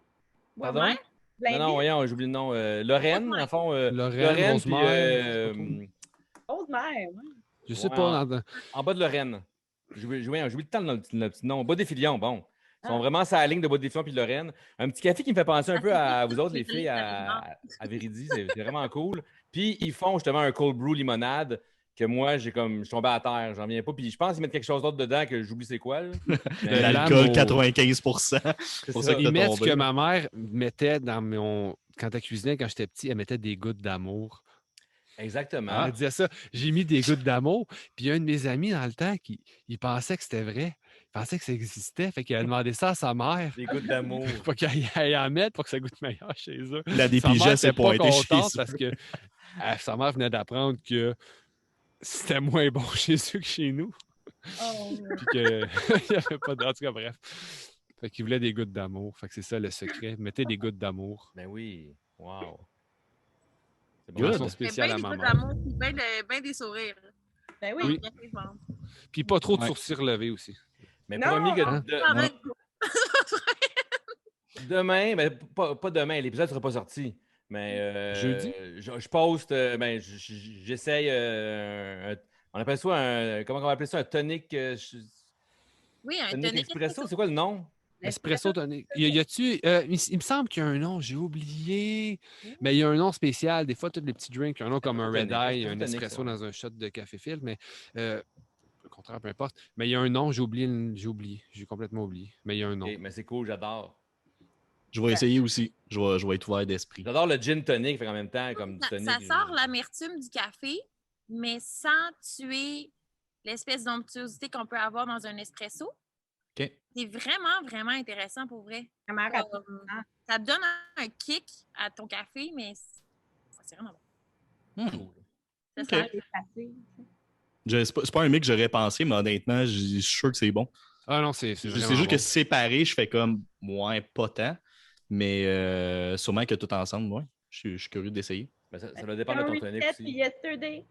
Pardon? Ouais. Non, voyons, j'oublie le nom. Lorraine, en fond. Lorraine, Rosemère. Rosemère, oui. Je sais pas. En bas de Lorraine. J'oublie le temps dans le petit nom. Bas des Filions, bon. Ils sont vraiment sur la ligne de Bas des Filions puis de Lorraine. Un petit café qui me fait penser un peu à vous autres, les filles, à Viridi. C'est vraiment cool. Puis ils font justement un cold brew limonade que moi, je suis tombé à terre. J'en viens pas. Puis je pense qu'ils mettent quelque chose d'autre dedans que j'oublie c'est quoi. Là. De l'alcool, 95%. Ils mettent ce que ma mère mettait dans quand elle cuisinait, quand j'étais petit, elle mettait des gouttes d'amour. Exactement. Elle disait ça. J'ai mis des gouttes d'amour. Puis il y a un de mes amis dans le temps il pensait que c'était vrai. Il pensait que ça existait. Fait qu'il a demandé ça à sa mère. Des gouttes d'amour. Faut qu'elle aille en mettre pour que ça goûte meilleur chez eux. La DPJ s'est pointée chez eux. Parce que sa mère venait d'apprendre que c'était moins bon chez eux que chez nous. Oh. Puis qu'il n'y avait pas de... En tout cas, bref. Fait qu'il voulait des gouttes d'amour. Fait que c'est ça le secret. Mettez des gouttes d'amour. Ben oui. Wow. C'est bon. Façon spéciale à ma mère. Ben des sourires. Ben oui. Puis pas trop de sourcils relevés aussi. Mais promis que demain, mais pas demain, l'épisode ne sera pas sorti. Mais jeudi? Je poste, j'essaye on appelle ça comment on va appeler ça? Un tonic. Oui, un tonic espresso, c'est quoi le nom? Espresso tonic. Il me semble qu'il y a un nom, j'ai oublié. Mais il y a un nom spécial. Des fois, tous les petits drinks, un nom comme un Red Eye, un espresso dans un shot de café filtre. Mais au contraire, peu importe. Mais il y a un nom, j'ai oublié. J'ai complètement oublié. Mais il y a un nom. Okay, mais c'est cool, j'adore. Je vais essayer aussi. Je vais être ouvert d'esprit. J'adore le gin tonic, fait en même temps, comme du tonic. Ça sort l'amertume du café, mais sans tuer l'espèce d'onctuosité qu'on peut avoir dans un espresso. Okay. C'est vraiment, vraiment intéressant pour vrai. Ça te donne un kick à ton café, mais c'est vraiment bon. Okay. C'est pas un mix que j'aurais pensé, mais honnêtement, je suis sûr que c'est bon. Ah non, c'est juste bon. Que séparé, je fais comme, ouais, pas tant. Mais sûrement que tout ensemble, ouais. Je suis curieux d'essayer. Ben ça va dépendre de ton tonic aussi. Yesterday.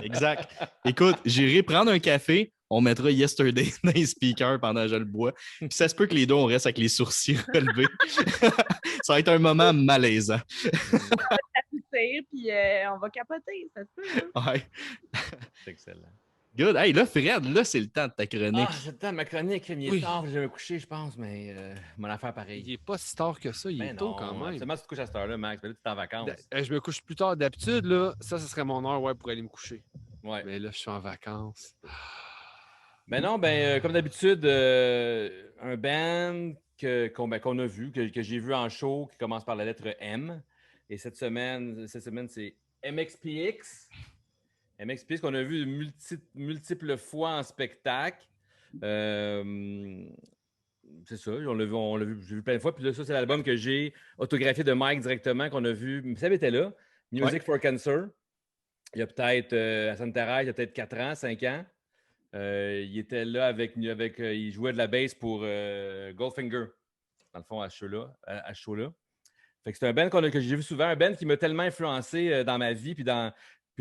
Exact. Écoute, j'irai prendre un café, on mettra Yesterday dans les speakers pendant que je le bois. Puis ça se peut que les deux, on reste avec les sourcils relevés. Ça va être un moment malaisant. Puis on va capoter, ça se peut. Ouais. C'est excellent. Good. Hey, là, Fred, là, c'est le temps de ta chronique. Ah, c'est le temps de ma chronique. Il est tard, je vais me coucher, je pense, mais mon affaire pareil. Il est pas si tard que ça, il est tôt quand même. Absolument, tu te couches à cette heure-là, Max. Mais là, tu es en vacances. Je me couche plus tard d'habitude, là. Ça serait mon heure pour aller me coucher. Ouais. Mais là, je suis en vacances. Ben non, comme d'habitude, un band qu'on a vu, que j'ai vu en show, qui commence par la lettre M. Et cette semaine c'est MXPX. MXPX qu'on a vu multiples fois en spectacle. C'est ça, on l'a vu, j'ai vu plein de fois. Puis là, ça, c'est l'album que j'ai autographié de Mike directement, qu'on a vu. Ça était là, Music for Cancer. Il y a peut-être, à Santa-Thérèse, il y a peut-être 4 ans, 5 ans. Il était là il jouait de la bass pour Goldfinger, dans le fond, à ce show-là. Fait que c'est un band que j'ai vu souvent, un band qui m'a tellement influencé dans ma vie. Puis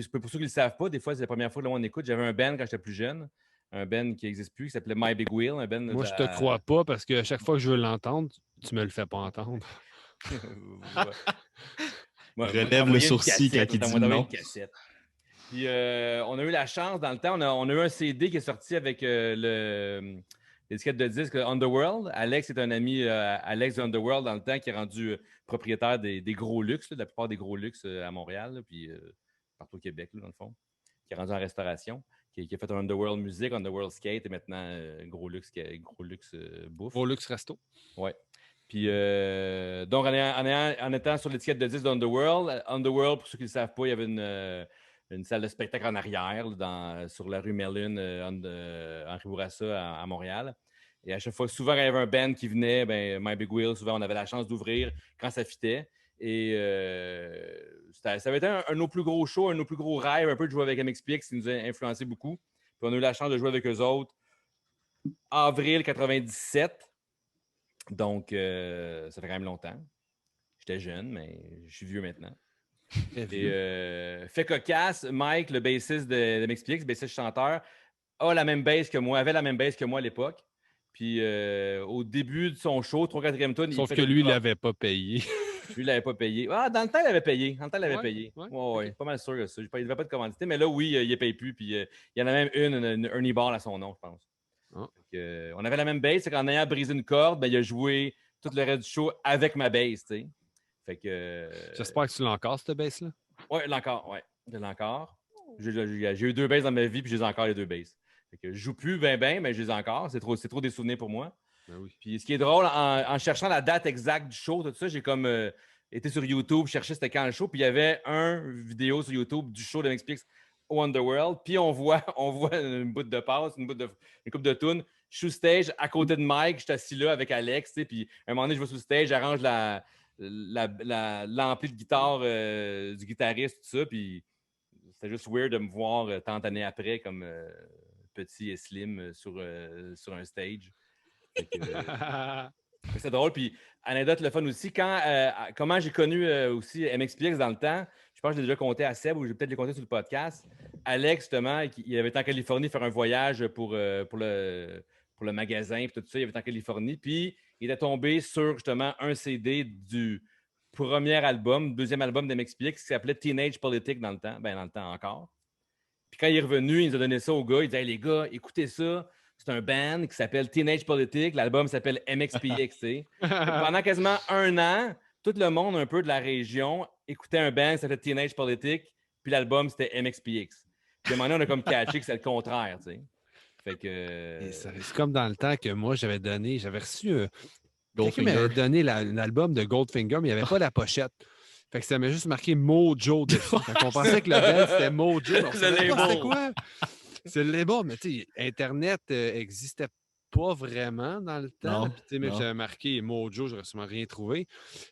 pour ceux qui ne le savent pas, des fois, c'est la première fois que on écoute. J'avais un band quand j'étais plus jeune, un band qui n'existe plus, qui s'appelait My Big Wheel. Moi, je te crois pas parce que à chaque fois que je veux l'entendre, tu me le fais pas entendre. Relève le sourcil quand il dit non. Puis on a eu la chance dans le temps, on a eu un CD qui est sorti avec l'étiquette de disque Underworld. Alex est un ami, Alex de Underworld dans le temps, qui est rendu propriétaire des gros luxe, de la plupart des gros luxe à Montréal, là, puis partout au Québec, là, dans le fond, qui est rendu en restauration, qui a fait un Underworld Music, Underworld Skate et maintenant gros luxe bouffe. Gros luxe resto. Ouais. Puis, donc, en étant sur l'étiquette de disque d'Underworld, Underworld, pour ceux qui ne le savent pas, il y avait une salle de spectacle en arrière, sur la rue Merlin, Henri Bourassa, à Montréal. Et à chaque fois, souvent, quand il y avait un band qui venait, My Big Wheel, souvent, on avait la chance d'ouvrir quand ça fitait. Et ça avait été un de nos plus gros shows, un de nos plus gros rêves, un peu de jouer avec MXPX, qui nous a influencé beaucoup. Puis on a eu la chance de jouer avec eux autres avril 97. Donc, ça fait quand même longtemps. J'étais jeune, mais je suis vieux maintenant. Et fait cocasse, Mike, le bassiste de MXPX, bassiste chanteur, avait la même bass que moi à l'époque. Puis au début de son show, 3/4e tune, sauf que lui, il l'avait pas payé. Lui, il l'avait pas payé. Ah, dans le temps, il l'avait payé. Ouais, pas mal sûr que ça. Il ne devait pas de commandité, mais là, oui, il ne paye plus. Puis il y en a même une Ernie Ball à son nom, je pense. On avait la même bass, c'est qu'en ayant brisé une corde, il a joué tout le reste du show avec ma bass, tu sais. Fait que. J'espère que tu l'as encore, cette bass-là. Oui, je l'ai encore. J'ai eu 2 basses dans ma vie, puis j'ai encore les 2 basses. Fait que je joue plus bien, mais je les ai encore. C'est trop des souvenirs pour moi. Ben oui. Puis ce qui est drôle, en cherchant la date exacte du show, tout ça, j'ai comme été sur YouTube, cherché c'était quand le show, puis il y avait une vidéo sur YouTube du show de MXPX au Underworld, puis on voit une bout de passe, une coupe de tunes. Je suis sur stage à côté de Mike, je suis assis là avec Alex, puis à un moment donné, je vais sur le stage, j'arrange l'ampli de guitare du guitariste, tout ça, puis c'était juste weird de me voir tant d'années après comme petit et slim sur un stage. C'est drôle, puis anecdote le fun aussi, comment j'ai connu aussi MXPX dans le temps, je pense que je l'ai déjà compté à Seb ou j'ai peut-être les compté sur le podcast. Alex, justement, il avait été en Californie faire un voyage pour le magasin, puis tout ça, il avait été en Californie, puis il était tombé sur justement un CD du deuxième album de MXPX qui s'appelait Teenage Politic dans le temps encore. Puis quand il est revenu, il nous a donné ça aux gars, il disait hey, les gars, écoutez ça. C'est un band qui s'appelle Teenage Politic. L'album s'appelle MXPX. Pendant quasiment 1 an, tout le monde un peu de la région écoutait un band qui s'appelait Teenage Politic, puis l'album, c'était MXPX. Puis à un moment donné, on a comme catché que c'est le contraire. T'sais. Fait que... C'est comme dans le temps que moi, j'avais reçu... Goldfinger. Quelqu'un m'avait donné l'album de Goldfinger, mais il n'y avait pas la pochette. Fait que ça m'a juste marqué Mojo dessus. On pensait que le band, c'était Mojo. C'était quoi? C'est le label, mais tu sais, Internet n'existait pas vraiment dans le temps. Puis, même j'avais marqué Mojo, j'aurais sûrement rien trouvé.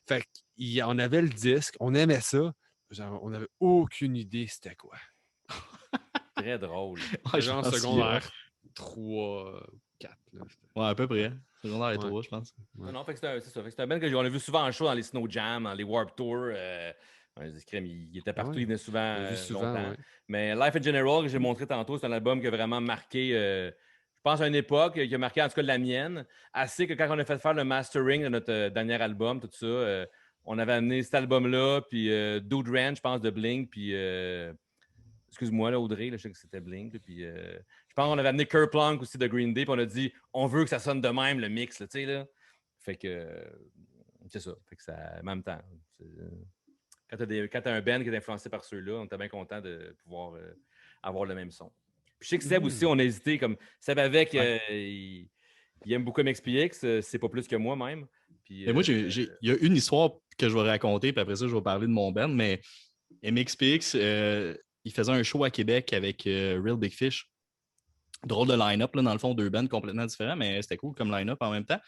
Fait qu'on avait le disque, on aimait ça. On n'avait aucune idée c'était quoi. Très drôle. Genre secondaire 3, 4. Là, ouais, à peu près. Secondaire 3, je pense. Ouais. Non, fait que c'est ça. Fait que c'est un band qu'on a vu souvent en show dans les Snow Jam, dans les Warped Tour. Ouais, il était partout, ouais. il venait souvent, On l'a vu souvent, longtemps. ouais. Mais Life in General, que j'ai montré tantôt, c'est un album qui a vraiment marqué, je pense, à une époque, qui a marqué en tout cas la mienne. Assez que quand on a fait faire le mastering de notre dernier album, tout ça, on avait amené cet album-là, puis Dude Ranch, je pense, de Blink, puis excuse-moi, là, Audrey, là, je sais que c'était Blink. Là, puis, je pense qu'on avait amené Kerplunk aussi de Green Day, puis on a dit on veut que ça sonne de même, le mix. Là, tu sais, là. Fait que c'est ça. Fait que ça, en même temps, quand tu as un band qui est influencé par ceux-là, on était bien content de pouvoir avoir le même son. Puis je sais que Seb aussi, on a hésité. Comme Seb avec, il aime beaucoup MXPX, c'est pas plus que moi même. Puis, Mais moi, il y a une histoire que je vais raconter, puis après ça, je vais parler de mon band, mais MXPX, il faisait un show à Québec avec Real Big Fish. Drôle de line-up, là, dans le fond, deux bands complètement différents, mais c'était cool comme line-up en même temps.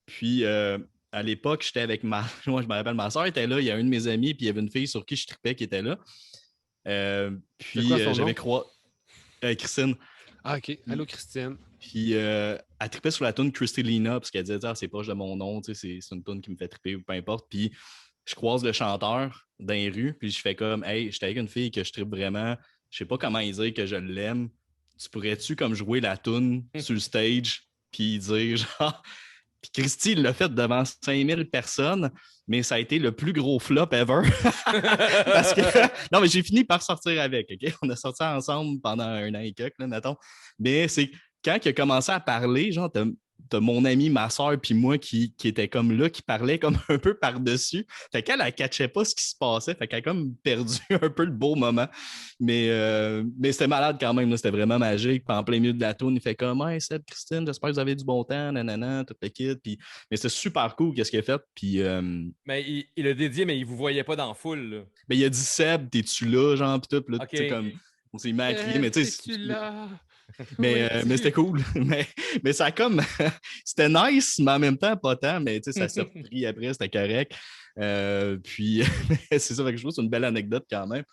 Puis, à l'époque, j'étais avec moi, je me rappelle, ma soeur était là, il y a un de mes amis, puis il y avait une fille sur qui je tripais qui était là. C'est quoi son j'avais nom? croisé Christine. Ah, OK. Allô, Christine. Puis, elle trippait sur la tune Christelina, parce qu'elle disait, ah, c'est proche de mon nom, c'est une tune qui me fait tripper ou peu importe. Puis, je croise le chanteur dans les rues, puis je fais comme, hey, j'étais avec une fille que je trippe vraiment, je sais pas comment il dire que je l'aime. Tu pourrais-tu comme jouer la tune sur le stage, puis dire genre. Puis Christy l'a fait devant 5000 personnes, mais ça a été le plus gros flop ever. Parce que, non, mais j'ai fini par sortir avec, OK? On a sorti ensemble pendant un an et quelques, là, mettons. Mais c'est quand il a commencé à parler, genre, t'as mon ami, ma soeur, puis moi qui était comme là, qui parlait comme un peu par-dessus. Fait qu'elle, elle catchait pas ce qui se passait. Fait qu'elle a comme perdu un peu le beau moment. Mais c'était malade quand même. C'était vraiment magique. Puis en plein milieu de la tourne, il fait comme, hey, Seb, Christine, j'espère que vous avez du bon temps, nanana, tout le kit. Puis, mais c'était super cool qu'est-ce qu'il a fait. Puis, mais il a dédié, mais il vous voyait pas dans la foule. Là. mais il a dit, Seb, t'es-tu là, genre, puis tout. Puis là, OK. tu sais, comme, on s'est mis à crier, mais tu sais. Es-tu là? Mais c'était cool. mais ça a comme. C'était nice, mais en même temps, pas tant. Mais tu sais, ça s'est repris après, c'était correct. Puis, c'est ça, fait que je trouve que c'est une belle anecdote quand même.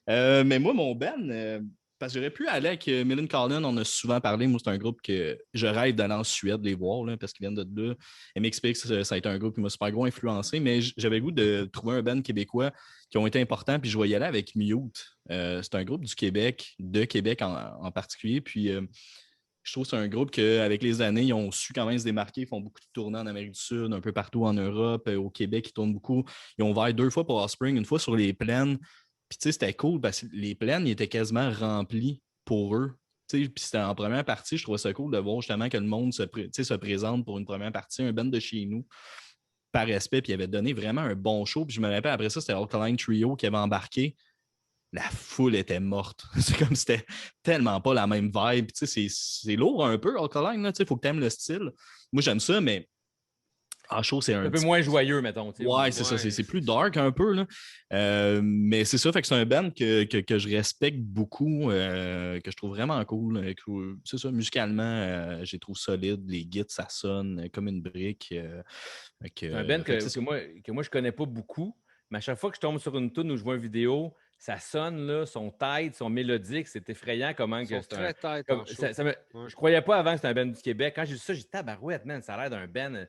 Mais moi, mon band, parce que j'aurais pu aller avec Millen Collin, on a souvent parlé. Moi, c'est un groupe que je rêve d'aller en Suède les voir, là, parce qu'ils viennent de là. MXPX, ça a été un groupe qui m'a super gros influencé, mais j'avais le goût de trouver un band québécois qui ont été importants, puis je vais y aller avec Mute. C'est un groupe du Québec, de Québec en particulier, puis je trouve que c'est un groupe qu'avec les années, ils ont su quand même se démarquer. Ils font beaucoup de tournées en Amérique du Sud, un peu partout en Europe, au Québec, ils tournent beaucoup. Ils ont ouvert 2 fois pour Offspring, une fois sur les plaines. Puis, tu sais, c'était cool parce que les plaines, ils étaient quasiment remplis pour eux. Tu sais, puis c'était en première partie, je trouvais ça cool de voir justement que le monde se présente pour une première partie, un band de chez nous, par respect, puis il avait donné vraiment un bon show. Puis je me rappelle, après ça, c'était Alkaline Trio qui avait embarqué. La foule était morte. C'est comme si c'était tellement pas la même vibe. Tu sais, c'est lourd un peu, Alkaline. Il faut que tu aimes le style. Moi, j'aime ça, mais en show, c'est un peu moins joyeux, mettons. Ouais, c'est ça. C'est plus dark un peu. Là. Mais c'est ça. Fait que c'est un band que je respecte beaucoup, que je trouve vraiment cool. C'est ça, musicalement, j'ai trouvé solide. Les guides, ça sonne comme une brique. C'est un band que moi, je connais pas beaucoup. Mais à chaque fois que je tombe sur une tune ou je vois une vidéo, ça sonne, là, son tight, son mélodique, c'est effrayant comment que c'est très tight comme, en show. Je croyais pas avant que c'était un band du Québec. Quand j'ai vu ça, j'ai dit tabarouette, man, ça a l'air d'un band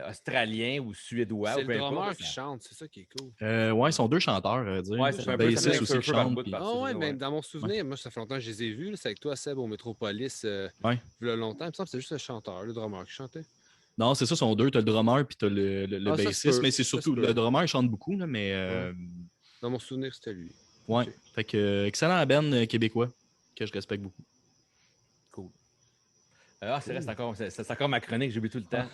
australien ou suédois. C'est ou le peu drummer importe, qui chante, c'est ça qui est cool. Ouais, ils sont 2 chanteurs, à dire. Ouais, c'est un peu bassiste aussi qui chante. Ah ouais, mais dans mon souvenir, moi, ça fait longtemps que je les ai vus. C'est avec toi, Seb, au Métropolis, Ouais. il y a longtemps. Il me semble que c'était juste le chanteur, le drummer qui chantait. Non, c'est ça, sont 2. Tu as le drummer puis tu as le Ah, bassiste. Mais c'est surtout, le drummer, il chante beaucoup, là, mais. Dans mon souvenir, c'était lui. Ouais. Okay. Fait que, excellent band québécois que je respecte beaucoup. Cool. C'est encore ma chronique, j'oublie tout le temps.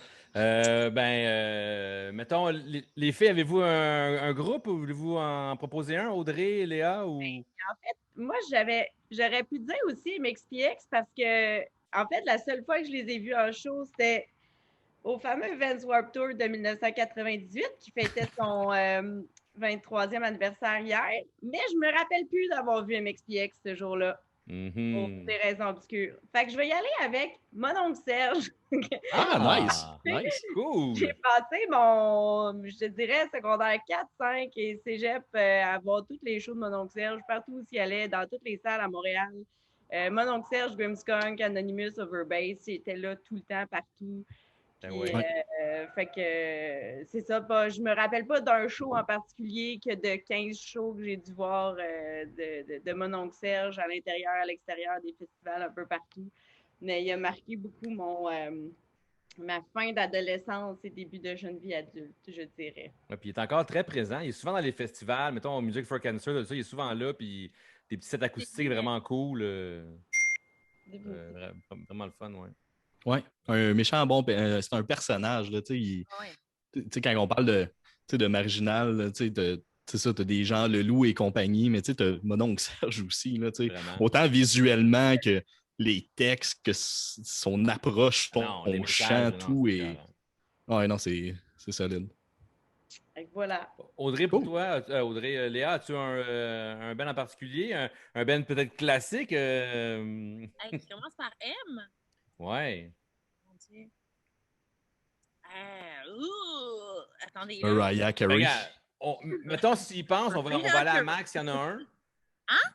Mettons, les filles, avez-vous un groupe ou voulez-vous en proposer un, Audrey, Léa? Ou... En fait, moi, j'aurais pu dire aussi MXPX parce que, en fait, la seule fois que je les ai vus en show, c'était au fameux Vans Warped Tour de 1998 qui fêtait son 23e anniversaire hier. Mais je me rappelle plus d'avoir vu MXPX ce jour-là. Pour des raisons obscures. Fait que je vais y aller avec mon oncle Serge. Nice. Cool. J'ai passé je te dirais, secondaire 4, 5 et cégep à voir toutes les shows de mon oncle Serge, partout où il allait, dans toutes les salles à Montréal. Mon oncle Serge, Grimmskunk, Anonymous, Overbass, il était là tout le temps, partout. Ben Puis, ouais. fait que c'est ça. Je me rappelle pas d'un show en particulier que de 15 shows que j'ai dû voir de mon oncle Serge à l'intérieur, à l'extérieur des festivals un peu partout. Mais il a marqué beaucoup ma fin d'adolescence et début de jeune vie adulte, je dirais. Ouais, puis il est encore très présent. Il est souvent dans les festivals, mettons Music for Cancer, tout ça, il est souvent là, puis des petits sets acoustiques vraiment cool. Vraiment le fun, ouais. Ouais, un méchant bon, c'est un personnage, là, tu sais, Ouais. tu sais, quand on parle de marginal, là, tu sais, ça, t'as des gens, le loup et compagnie, mais tu sais, t'as mon oncle Serge aussi, là, tu sais, Vraiment. autant visuellement que les textes, que son approche, Non, les son messages, chant, non, tout c'est est... clair. Ouais, non, c'est solide. Fait que voilà. Audrey, pour Cool. toi, Léa, as-tu un band en particulier? Un band peut-être classique? Hey, qui commence par M. Ouais. Mon Dieu. Attendez, là. Mariah Ben, Carey. regarde, mettons, s'il pense, on va aller à Max, il y en a un. Hein?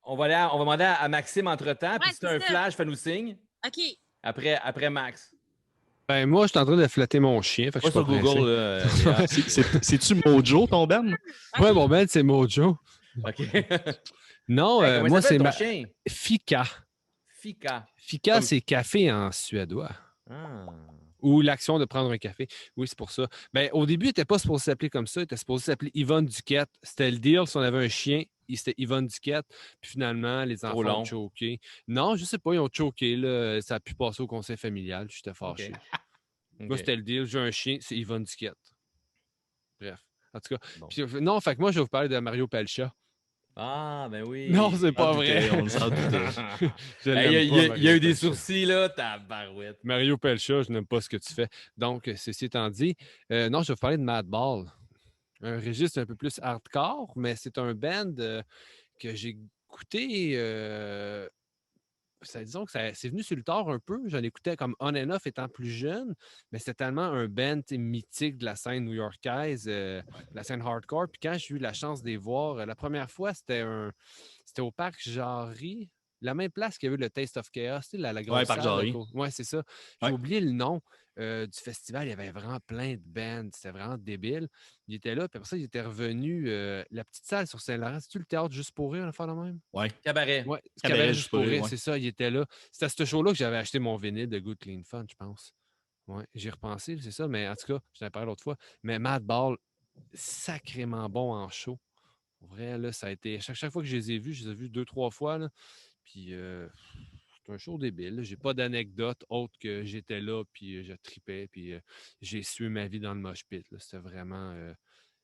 On va demander à Maxime entre-temps, puis Ouais, si tu as un c'est ça. flash, fais-nous signe. OK. Après Max. Ben, moi, je suis en train de flatter mon chien. Fait que Pas je suis sur pas pressé. Google, là, Léa. C'est-tu Mojo, ton Ben? Ouais, mon band, c'est Mojo. OK. Non, Hey, comment moi, il s'appelle c'est ton chien? Fika. Fika. Fika, Comme- c'est café en suédois. Ah. Ou l'action de prendre un café. Oui, c'est pour ça. Ben, au début, il n'était pas supposé s'appeler comme ça. Il était supposé s'appeler Yvonne Duquette. C'était le deal. Si on avait un chien, c'était Yvonne Duquette. Puis finalement, les enfants long. ont choqué. Non, je sais pas, ils ont choqué. Là. Ça a pu passer au conseil familial. J'étais fâché. OK. Moi, c'était le deal. J'ai un chien, c'est Yvonne Duquette. Bref. En tout cas. Bon. Puis, non, fait que moi, je vais vous parler de Mario Pelcha. Ah, ben oui. Non, c'est pas Ah, vrai. on s'en doutait. Je Hey, l'aime il pas, y a Mario eu des Pelcha. sourcils, là, tabarouette. Mario Pelcha, je n'aime pas ce que tu fais. Donc, ceci étant dit, non, je vais vous parler de Madball. Un registre un peu plus hardcore, mais c'est un band que j'ai écouté. Disons que c'est venu sur le tard un peu. J'en écoutais comme on and off étant plus jeune, mais c'était tellement un band mythique de la scène new-yorkaise, de la scène hardcore. Puis quand j'ai eu la chance de les voir, la première fois, c'était au Parc Jarry, la même place qu'il y avait eu le Taste of Chaos, tu sais, la grosse Parc salle. Jarry. Oui, c'est ça. J'ai Ouais. oublié le nom du festival. Il y avait vraiment plein de bands. C'était vraiment débile. Il était là, puis après ça, il était revenu. La petite salle sur Saint-Laurent, c'est-tu le théâtre juste pour rire, faire la même? Ouais. Cabaret. Oui, Cabaret juste pour rire, ouais. c'est ça, il était là. C'est à ce show-là que j'avais acheté mon vinyle de Good Clean Fun, je pense. Oui, j'y ai repensé, c'est ça, mais en tout cas, je t'en ai parlé l'autre fois. Mais Madball, sacrément bon en show. En vrai, là, ça a été. Chaque fois que je les ai vus 2-3 fois. Là, puis c'est un show débile. J'ai pas d'anecdote autre que j'étais là, puis je tripais, puis j'ai sué ma vie dans le mosh pit. C'était vraiment.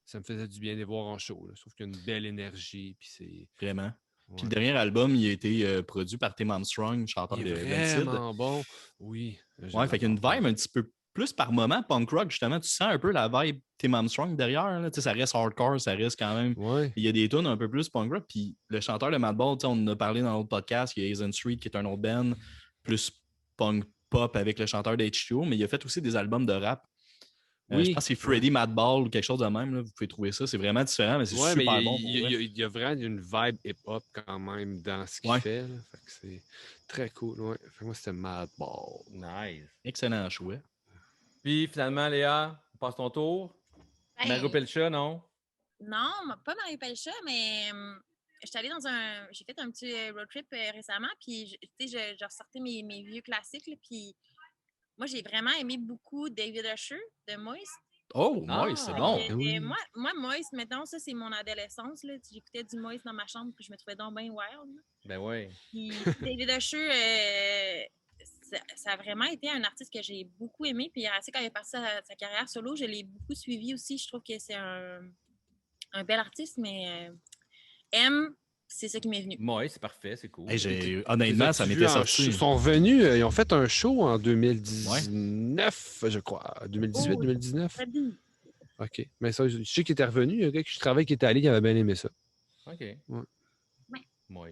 Ça me faisait du bien de les voir en show. Là. Je trouve qu'il y a une belle énergie, puis c'est. Vraiment. Puis le Ouais. dernier album, il a été produit par Tim Armstrong, chanteur Il de est Rancid. vraiment bon. Oui. Ouais, fait qu'il y a une vibe un petit peu plus par moment punk rock, justement. Tu sens un peu la vibe Tim Armstrong derrière. Là. Tu sais, ça reste hardcore, ça reste quand même. Ouais. Il y a des tunes un peu plus punk rock. Puis le chanteur de Madball, tu sais, on en a parlé dans l'autre podcast. Il y a Hazen Street qui est un autre band, plus punk pop avec le chanteur d'H2O, mais il a fait aussi des albums de rap. Oui. Je pense que c'est Freddy Madball ou quelque chose de même. Là. Vous pouvez trouver ça. C'est vraiment différent, mais c'est Ouais, super mais bon. il y a vraiment une vibe hip-hop quand même dans ce qu'il Ouais. fait. Là. Fait que c'est très cool. Ouais. Fait que moi, c'était Madball. Nice. Excellent choix. Puis finalement, Léa, passe ton tour. Ben, Mario Pelcha, non? Non, pas Mario Pelcha, mais j'étais allée j'ai fait un petit road trip récemment, puis je ressortais mes vieux classiques, là, puis moi, j'ai vraiment aimé beaucoup David Usher de Moist. Oh, Ah, ouais, c'est bon. Oui. Moi, Moist, maintenant, ça, c'est mon adolescence. Là. J'écoutais du Moist dans ma chambre, puis je me trouvais donc bien wild. Là. Ben oui. Puis David Usher, ça a vraiment été un artiste que j'ai beaucoup aimé. Puis quand il est parti sa carrière solo, je l'ai beaucoup suivi aussi. Je trouve que c'est un bel artiste, mais M, c'est ça qui m'est venu. Moi, c'est parfait, c'est cool. Hey, honnêtement, ça m'était sorti. Ils sont venus, ils ont fait un show en 2019, je crois. 2018, Oh, 2019. Très bien. OK. Mais ça, je sais qu'il était revenu. Il y a quelqu'un qui travaille qui était allé, qui avait bien aimé ça. OK. Ouais. Moi.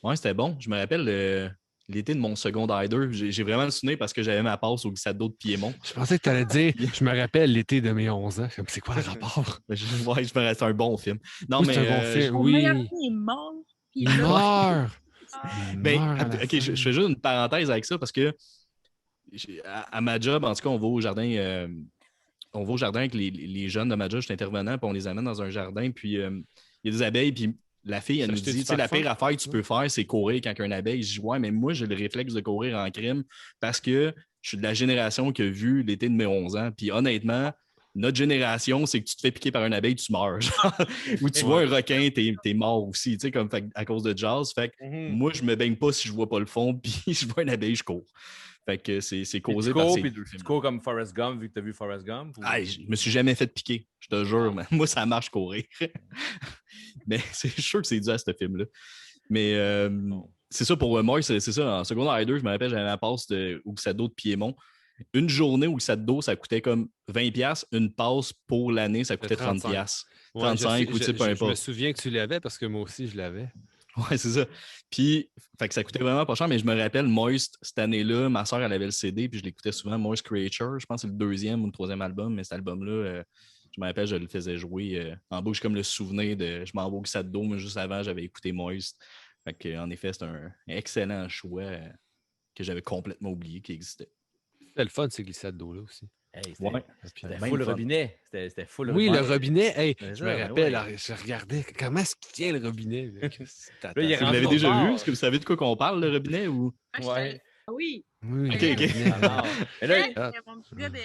Ouais, c'était bon. Je me rappelle l'été de mon secondaire 2. J'ai vraiment le souvenir parce que j'avais ma passe au glissade d'eau de Piémont. Je pensais que tu allais dire, je me rappelle l'été de mes 11 ans. C'est quoi le rapport? Ouais, c'est un bon film. Non, Oui, mais c'est un bon film. Mon Oui. meilleur ami est mort. Puis Il là, meurt. ah, Il ben, meurt à la OK, fin. je fais juste une parenthèse avec ça parce que à ma job, en tout cas, on va au jardin. On va au jardin avec les jeunes de ma job, je suis intervenant, puis on les amène dans un jardin, puis il y a des abeilles, puis la fille, elle nous S'acheter dit, du tu sais, la parfum. pire affaire que tu peux faire, c'est courir quand il y a une abeille. Je dis, ouais, mais moi, j'ai le réflexe de courir en crime parce que je suis de la génération qui a vu l'été de mes 11 ans, puis honnêtement, notre génération, c'est que tu te fais piquer par une abeille, tu meurs. Ou tu vois un requin, t'es mort aussi, tu sais, comme à cause de jazz. Fait que moi, je me baigne pas si je vois pas le fond, puis je vois une abeille, je cours. Fait que c'est Puis causé par ces puis deux tu films. cours comme Forrest Gump, vu que tu as vu Forrest Gump. Ou... Ah, je me suis jamais fait piquer, je te jure, man. Moi, ça marche courir. Mais c'est sûr que c'est dû à ce film-là. Mais c'est ça pour moi, c'est ça. En secondaire 2, je me rappelle, j'avais la passe au glissade d'eau de Piémont. Une journée au glissade d'eau, ça coûtait comme 20$. Une passe pour l'année, ça coûtait 30$. Ouais, 35 ou tu sais, peu je me importe. souviens que tu l'avais parce que moi aussi, je l'avais. Ouais, c'est ça. Puis, fait que ça coûtait vraiment pas cher, mais je me rappelle, Moist, cette année-là, ma soeur, elle avait le CD, puis je l'écoutais souvent, Moist Creature. Je pense que c'est le 2e ou le 3e album, mais cet album-là, je me rappelle, je le faisais jouer en boucle, comme le souvenir de je m'en vais au glissade d'eau, mais juste avant, j'avais écouté Moist. Fait que, en effet, c'est un excellent choix que j'avais complètement oublié qu'il existait. C'était le fun, ces glissades d'eau-là aussi. Hey, Ouais. c'était Bien full le fun. robinet. C'était full Oui, robinet. le robinet. Hey, C'est je ça, me ben rappelle, ouais. je regardais comment est-ce qu'il tient le robinet. Là, Là, il est Vous rendu l'avez au déjà bord. vu? Est-ce que vous savez de quoi qu'on parle, le robinet? Ou... Ah, je Ouais. Oui. Oui, Ok, le ok. robinet. Alors, mais là, Ah. Mon petit gars de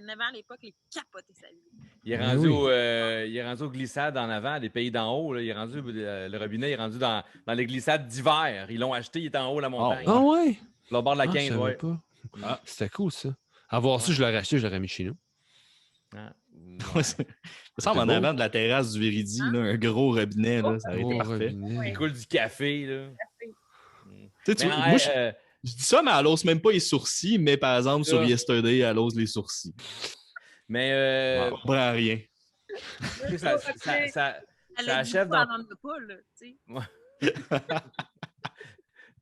9 ans à l'époque, il capotait sa vie. il est Ben rendu, oui. il est rendu aux glissades en avant, des pays d'en haut. Là. Il est rendu, le robinet il est rendu dans les glissades d'hiver. Ils l'ont acheté, il est en haut de la montagne. Ah ouais? Là, au bord de la Ah, je 15, savais ouais. pas. Ah. C'était cool, ça. Avoir su, Ouais. je l'aurais acheté, je l'aurais mis chez nous. Ah, Ouais, ouais. ça semble en beau. avant de la terrasse du Véridi, là, un gros robinet, là, ça aurait été Gros parfait. robinet. Il coule du café, là. Tu sais, Mais vois, moi, je dis ça, mais elle hausse même pas les sourcils, mais par exemple, sur Ça. Yesterday, elle hause les sourcils. Mais Je comprends rien. tu sais, ça Elle Ça a dit achève pas, dans- elle en a pas, là, tu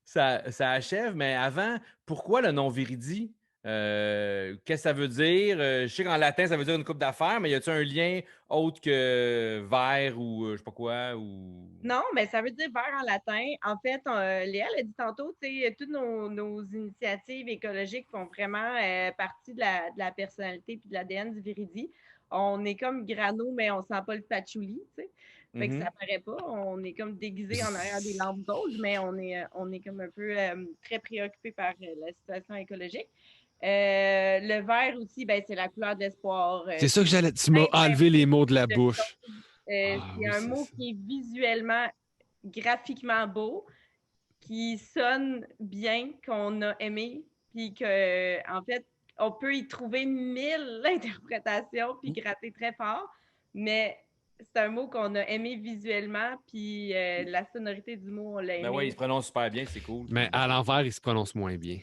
sais. ça achève, mais avant, pourquoi le nom Viridi? Qu'est-ce que ça veut dire? Je sais qu'en latin, ça veut dire une coupe d'affaires, mais y a-t-il un lien autre que vert ou je sais pas quoi? Ou... Non, mais ça veut dire vert en latin. En fait, Léa l'a dit tantôt, toutes nos initiatives écologiques font vraiment partie de la personnalité et de l'ADN du Viridi. On est comme grano, mais on sent pas le patchouli, tu sais. Fait que ça paraît pas. On est comme déguisé en arrière des lampes gold, mais on est comme un peu très préoccupé par la situation écologique. Le vert aussi, ben, c'est la couleur de l'espoir. C'est ça que j'allais. Tu m'as enlevé les mots de la bouche. C'est oui, un c'est mot ça. qui est visuellement, graphiquement beau, qui sonne bien, qu'on a aimé, puis que, en fait, on peut y trouver 1000 interprétations, puis gratter très fort, mais c'est un mot qu'on a aimé visuellement, puis la sonorité du mot, on l'a aimé. Ben ouais, il se prononce super bien, c'est cool. Mais à l'envers, il se prononce moins bien.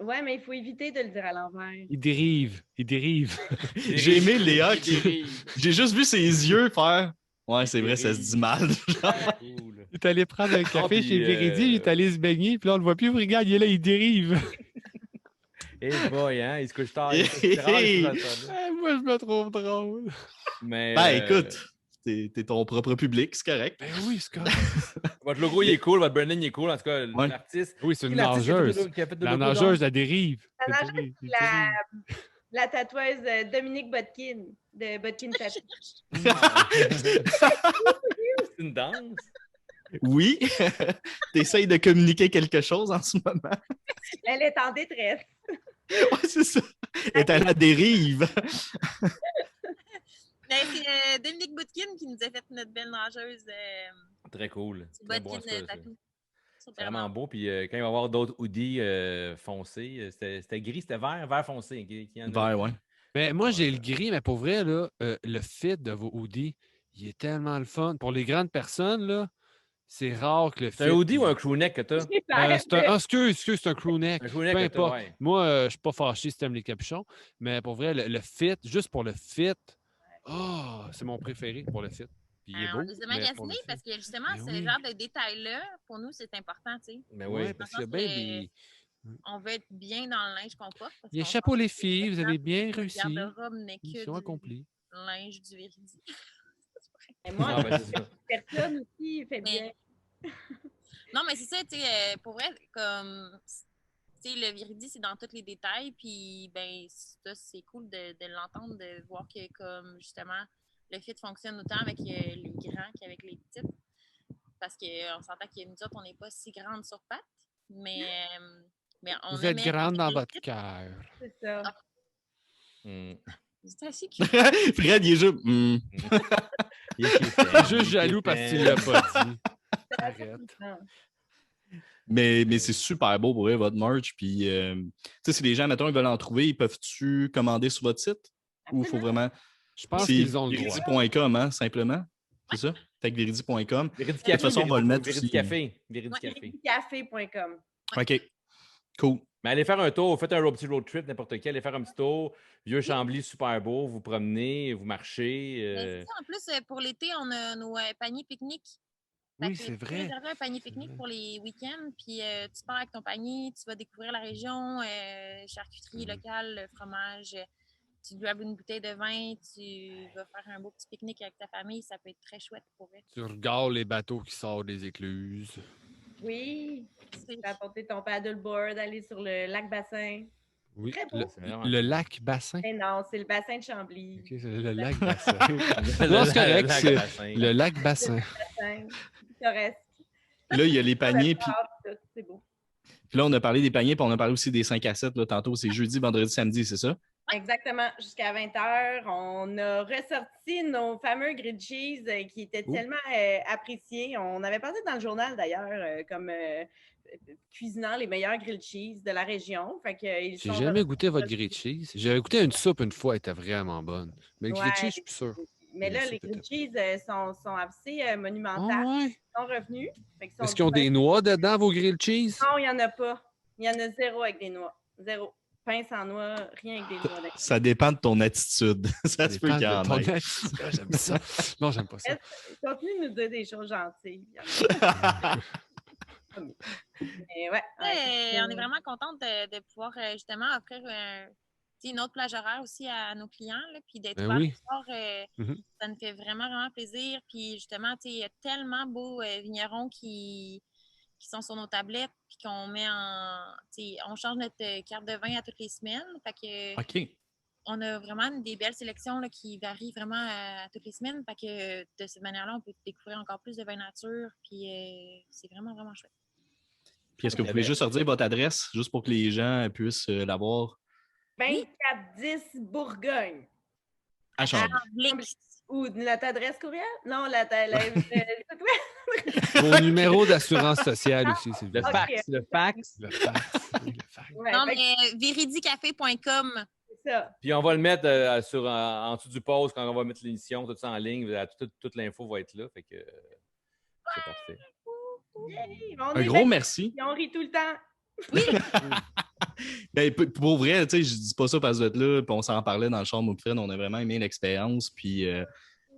Ouais, mais il faut éviter de le dire à l'envers. Il dérive. Il dérive. J'ai aimé Léa qui. J'ai juste vu ses yeux faire. Ouais, c'est vrai, ça se dit mal. Cool. Il est allé prendre un café puis, chez Véridi, il est allé se baigner, puis là, on le voit plus. Regarde, il est là, il dérive. Eh boy, hein, il se couche tard. C'est rare, les choses à ça, là. Ah, moi, je me trouve drôle. Mais, Ben écoute, t'es ton propre public, c'est correct. Ben oui, c'est correct. votre logo, il est cool, votre branding, il est cool. En tout cas, Ouais. l'artiste. Oui, c'est une L'artiste qui a fait nageuse. le- qui a fait le La logo, nageuse, donc? la dérive. La Elle nageuse, dérive, elle c'est dérive. la tatoueuse Dominique Botkin, de Botkin Tattoo. C'est une danse. Oui, t'essayes de communiquer quelque chose en ce moment. Elle est en détresse. Ouais, c'est ça. Elle est à la dérive. Ben, c'est Dominique Boutkin qui nous a fait notre belle nageuse. Très cool. C'est Très beau, Boutkin en tout cas, Tattoo. c'est vraiment beau. Puis quand il va y avoir d'autres hoodies foncés, c'était gris, c'était vert foncé. Vert, ouais. Mais moi, j'ai le gris, mais pour vrai, là, le fit de vos hoodies, il est tellement le fun. Pour les grandes personnes, là, c'est rare que le fit. C'est un hoodie ou un crewneck que t'as? Excuse, c'est un crewneck. Un crewneck Peu que t'as, importe. ouais. Moi, je suis pas fâché si t'aimes les capuchons, mais pour vrai, le fit, juste pour le fit, c'est mon préféré pour le fit. Puis il est beau. On les a mais pour le magasinés fit. parce que justement, Ben ce oui. genre de détails-là, pour nous, c'est important, tu sais. Mais Oui, oui. parce qu'il y a bien des. On veut être bien dans le linge qu'on porte. parce Il y a qu'on chapeau pense les que filles, vous avez bien le réussi. garde-robe n'est que Mission du accomplie. linge du Véridi. Et moi, Ah, ben, c'est ça. personne aussi fait bien. Non, mais c'est ça, tu sais, pour vrai, comme le Viridi, c'est dans tous les détails. Puis, ben, ça, c'est cool de l'entendre, de voir que, comme, justement, le fit fonctionne autant avec les grands qu'avec les petites. Parce qu'on s'entend que nous autres, on n'est pas si grandes sur pattes. Mais on Vous êtes aimait grande dans les votre petites. cœur. C'est ça. C'est assez cute. Fred, il est juste. Il est Je suis juste jaloux parce qu'il l'a pas dit. Arrête. Mais c'est super beau pour eux, votre merch. Puis, tu sais, si les gens, mettons, ils veulent en trouver, ils peuvent-tu commander sur votre site? Ou il faut vraiment. Je pense C'est qu'ils ont le droit. viridi.com, hein, simplement. C'est ça? Fait que viridi.com. Viridi De toute Café, façon, on va le mettre Viridi aussi. Café. Viridi Ouais. Café. Café.com. OK. Cool. Mais allez faire un tour, faites un petit road trip, n'importe quel, allez faire un petit tour. Vieux Chambly, super beau, vous promenez, vous marchez. Mais c'est ça, en plus, pour l'été, on a nos paniers pique-nique. Fait Oui, que c'est Tu peux vrai. réserver un panier pique-nique pour les week-ends, puis tu pars avec ton panier, tu vas découvrir la région, charcuterie locale, fromage, tu bois une bouteille de vin, tu vas faire un beau petit pique-nique avec ta famille, ça peut être très chouette pour eux. Tu regardes les bateaux qui sortent des écluses. Oui. C'est- Tu peux apporter ton paddleboard, aller sur le lac Bassin. Oui. Très beau. Le lac Bassin. Mais non, c'est le bassin de Chambly. Ok, c'est le lac Bassin. Le Non, c'est correct, lac c'est Bassin. le lac Bassin. Bassin. Pittoresque. Là, il y a les paniers. Puis C'est beau. là, on a parlé des paniers, puis on a parlé aussi des 5 à 7. Là, tantôt, c'est jeudi, vendredi, samedi, c'est ça? Exactement. Jusqu'à 20h, on a ressorti nos fameux grilled cheese qui étaient tellement appréciés. On avait passé dans le journal d'ailleurs comme cuisinant les meilleurs grilled cheese de la région. Fait que, ils J'ai sont jamais de- goûté votre grilled cheese. J'avais goûté une soupe une fois, elle était vraiment bonne. Mais le grilled Ouais. cheese, je suis plus sûr. Mais là, La les soupe grilled était- cheese sont assez Ah monumentales. ouais? Ils sont revenus. Fait qu'ils sont Est-ce qu'ils ont des noix dedans, vos grilled cheese? Non, il n'y en a pas. Il y en a zéro avec des noix. Zéro. Pain sans noix, rien avec des noix. dedans. Ça dépend de ton attitude. Ça se peut qu'il y en Ton ait. attitude. Ah, j'aime ça. Non, j'aime pas ça. Continue de nous dire des choses gentilles. Mais ouais. On est vraiment contente de pouvoir justement offrir une autre plage horaire aussi à nos clients, là, puis d'être Ben ouvert oui. le soir, Mhm. ça nous fait vraiment, vraiment plaisir. Puis justement, il y a tellement beaux vignerons qui sont sur nos tablettes, puis qu'on met on change notre carte de vin à toutes les semaines. Fait que OK. on a vraiment des belles sélections là, qui varient vraiment à toutes les semaines. Fait que de cette manière-là, on peut découvrir encore plus de vin nature, puis c'est vraiment, vraiment chouette. Puis est-ce que vous pouvez juste redire votre adresse, juste pour que les gens puissent l'avoir 2410 Bourgogne. à Chambly? Blink. Ou notre adresse courriel? Non, le site web. Vos numéros d'assurance sociale aussi, s'il vous Le plaît. fax, le fax. Le fax. Oui, le fax. Ouais, Non, fait que mais viridicafé.com. c'est ça. Puis on va le mettre en dessous du post quand on va mettre l'émission, tout ça en ligne. Toute l'info va être là. Fait que c'est parfait. Yay! On Un est gros bien- merci. On rit tout le temps. Ben, pour vrai, tu sais, je dis pas ça parce que vous êtes là, puis on s'en parlait dans le chambre au Fred, on a vraiment aimé l'expérience, puis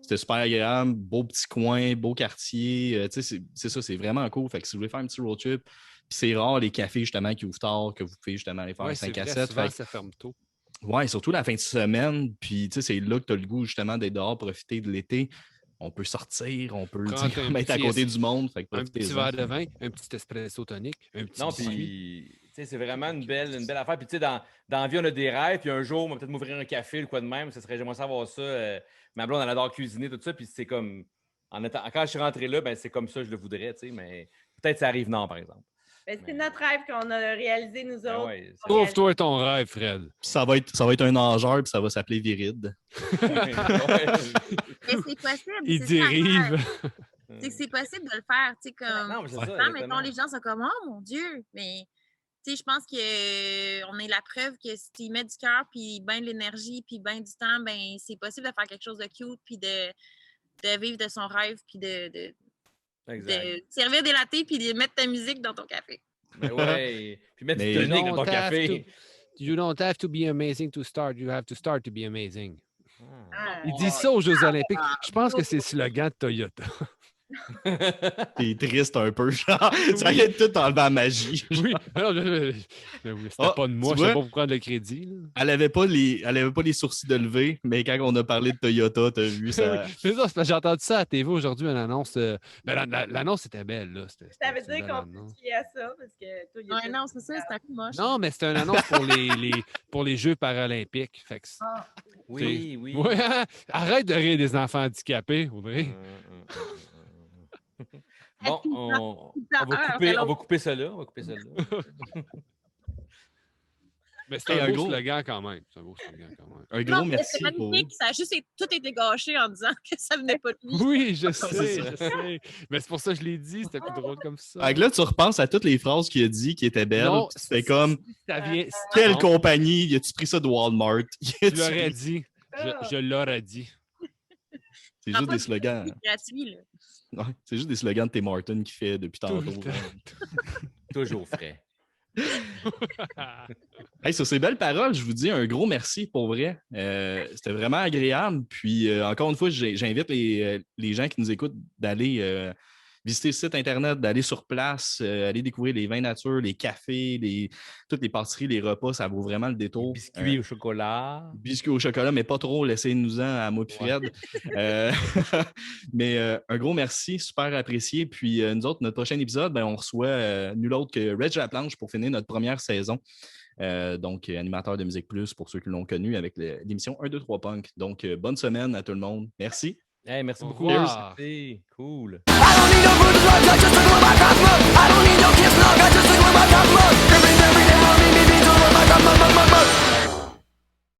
c'était super agréable, beau petit coin, beau quartier, tu sais, c'est ça, c'est vraiment cool. Fait que si vous voulez faire un petit road trip, puis c'est rare les cafés justement qui ouvrent tard, que vous pouvez justement aller faire un Ouais, 5 c'est à vrai, 7. souvent, Fait que- ça ferme tôt. ouais, surtout la fin de semaine, puis tu sais, c'est là que tu as le goût justement d'être dehors, profiter de l'été. On peut sortir, on peut Prendre un mettre à petit côté du monde. Fait que Un petit profitez-en. verre de vin, un petit espresso tonique, un petit Non, biscuit. puis tu sais, c'est vraiment une belle affaire. Puis tu sais, dans la vie, on a des rêves. Puis un jour, on va peut-être m'ouvrir un café ou quoi de même. J'aimerais savoir ça. Ma blonde, elle adore cuisiner, tout ça. Puis c'est comme, quand je suis rentré là, ben c'est comme ça que je le voudrais, tu sais. Mais peut-être ça arrive non, par exemple. Ben, c'est notre rêve qu'on a réalisé, nous Ben autres. ouais, c'est- Trouve-toi ton rêve, Fred. Puis ça va être un nageur, puis ça va s'appeler Viride. Ouais. Mais c'est possible. Il c'est ça l'affaire. dérive. C'est que c'est possible de le faire. Tu sais, comme. Non, mais c'est Ouais. ça. Mettons, exactement. les gens sont comme, oh mon Dieu. Mais, tu sais, je pense qu'on est la preuve que si tu mets du cœur, puis ben de l'énergie, puis ben du temps, ben c'est possible de faire quelque chose de cute, puis de vivre de son rêve, puis de Exact. servir des lattés, puis de mettre ta musique dans ton café. Ben ouais. Puis mettre Mais du tonic You dans ton don't have café. to- You don't have to be amazing to start. You have to start to be amazing. Ah, Il dit ça aux Jeux Olympiques. Je pense que c'est le slogan de Toyota. T'es triste un peu, genre. Ça vient de tout enlever la magie. Oui, alors, c'était pas de moi, je sais pas pour prendre le crédit. Là. Elle avait pas les sourcils de lever, mais quand on a parlé de Toyota, t'as vu ça. C'est ça, c'est parce que j'ai entendu ça à la TV aujourd'hui, une annonce. L'annonce était belle. Là. Ça veut dire qu'on peut se fier à ça parce que Toyota. Ouais, non, c'est ça, c'est un peu moche. Non, mais c'était une annonce pour les Jeux paralympiques. Fait que, Oui. ouais, hein? Arrête de rire des enfants handicapés, Audrey. Bon, on va couper ça là. Mais c'est un beau slogan quand même. C'est un beau slogan quand même. Un gros Non, mais merci. c'est magnifique. Ça a juste tout été gâché en disant que ça venait pas de lui. Oui, je sais. Mais c'est pour ça que je l'ai dit. C'était plus drôle comme ça. Fait que là, tu repenses à toutes les phrases qu'il a dit qui étaient belles. Non, c'était comme ça vient... quelle Non. compagnie? Y a-tu pris ça de Walmart? Je l'aurais dit. Je l'aurais dit. C'est juste des slogans. Gratuit, là. Ouais, c'est juste des slogans de Tim Martin qui fait depuis tantôt. Toujours frais. Hey, sur ces belles paroles, je vous dis un gros merci pour vrai. C'était vraiment agréable. Puis, encore une fois, j'invite les gens qui nous écoutent d'aller visiter le site Internet, d'aller sur place, aller découvrir les vins nature, les cafés, toutes les pâtisseries, les repas. Ça vaut vraiment le détour. Biscuits au chocolat. Biscuits au chocolat, mais pas trop. Laissez-nous-en à moi et Fred. Mais un gros merci, super apprécié. Puis, nous autres, notre prochain épisode, ben, on reçoit nul autre que Reg Laplanche pour finir notre première saison. Donc, animateur de Musique Plus pour ceux qui l'ont connu avec l'émission 1, 2, 3 Punk. Donc, bonne semaine à tout le monde. Merci. Hey, merci Au beaucoup. revoir. Merci. Cool. I don't need no good drugs, I just a glove I got love. I don't need no kiss, no, I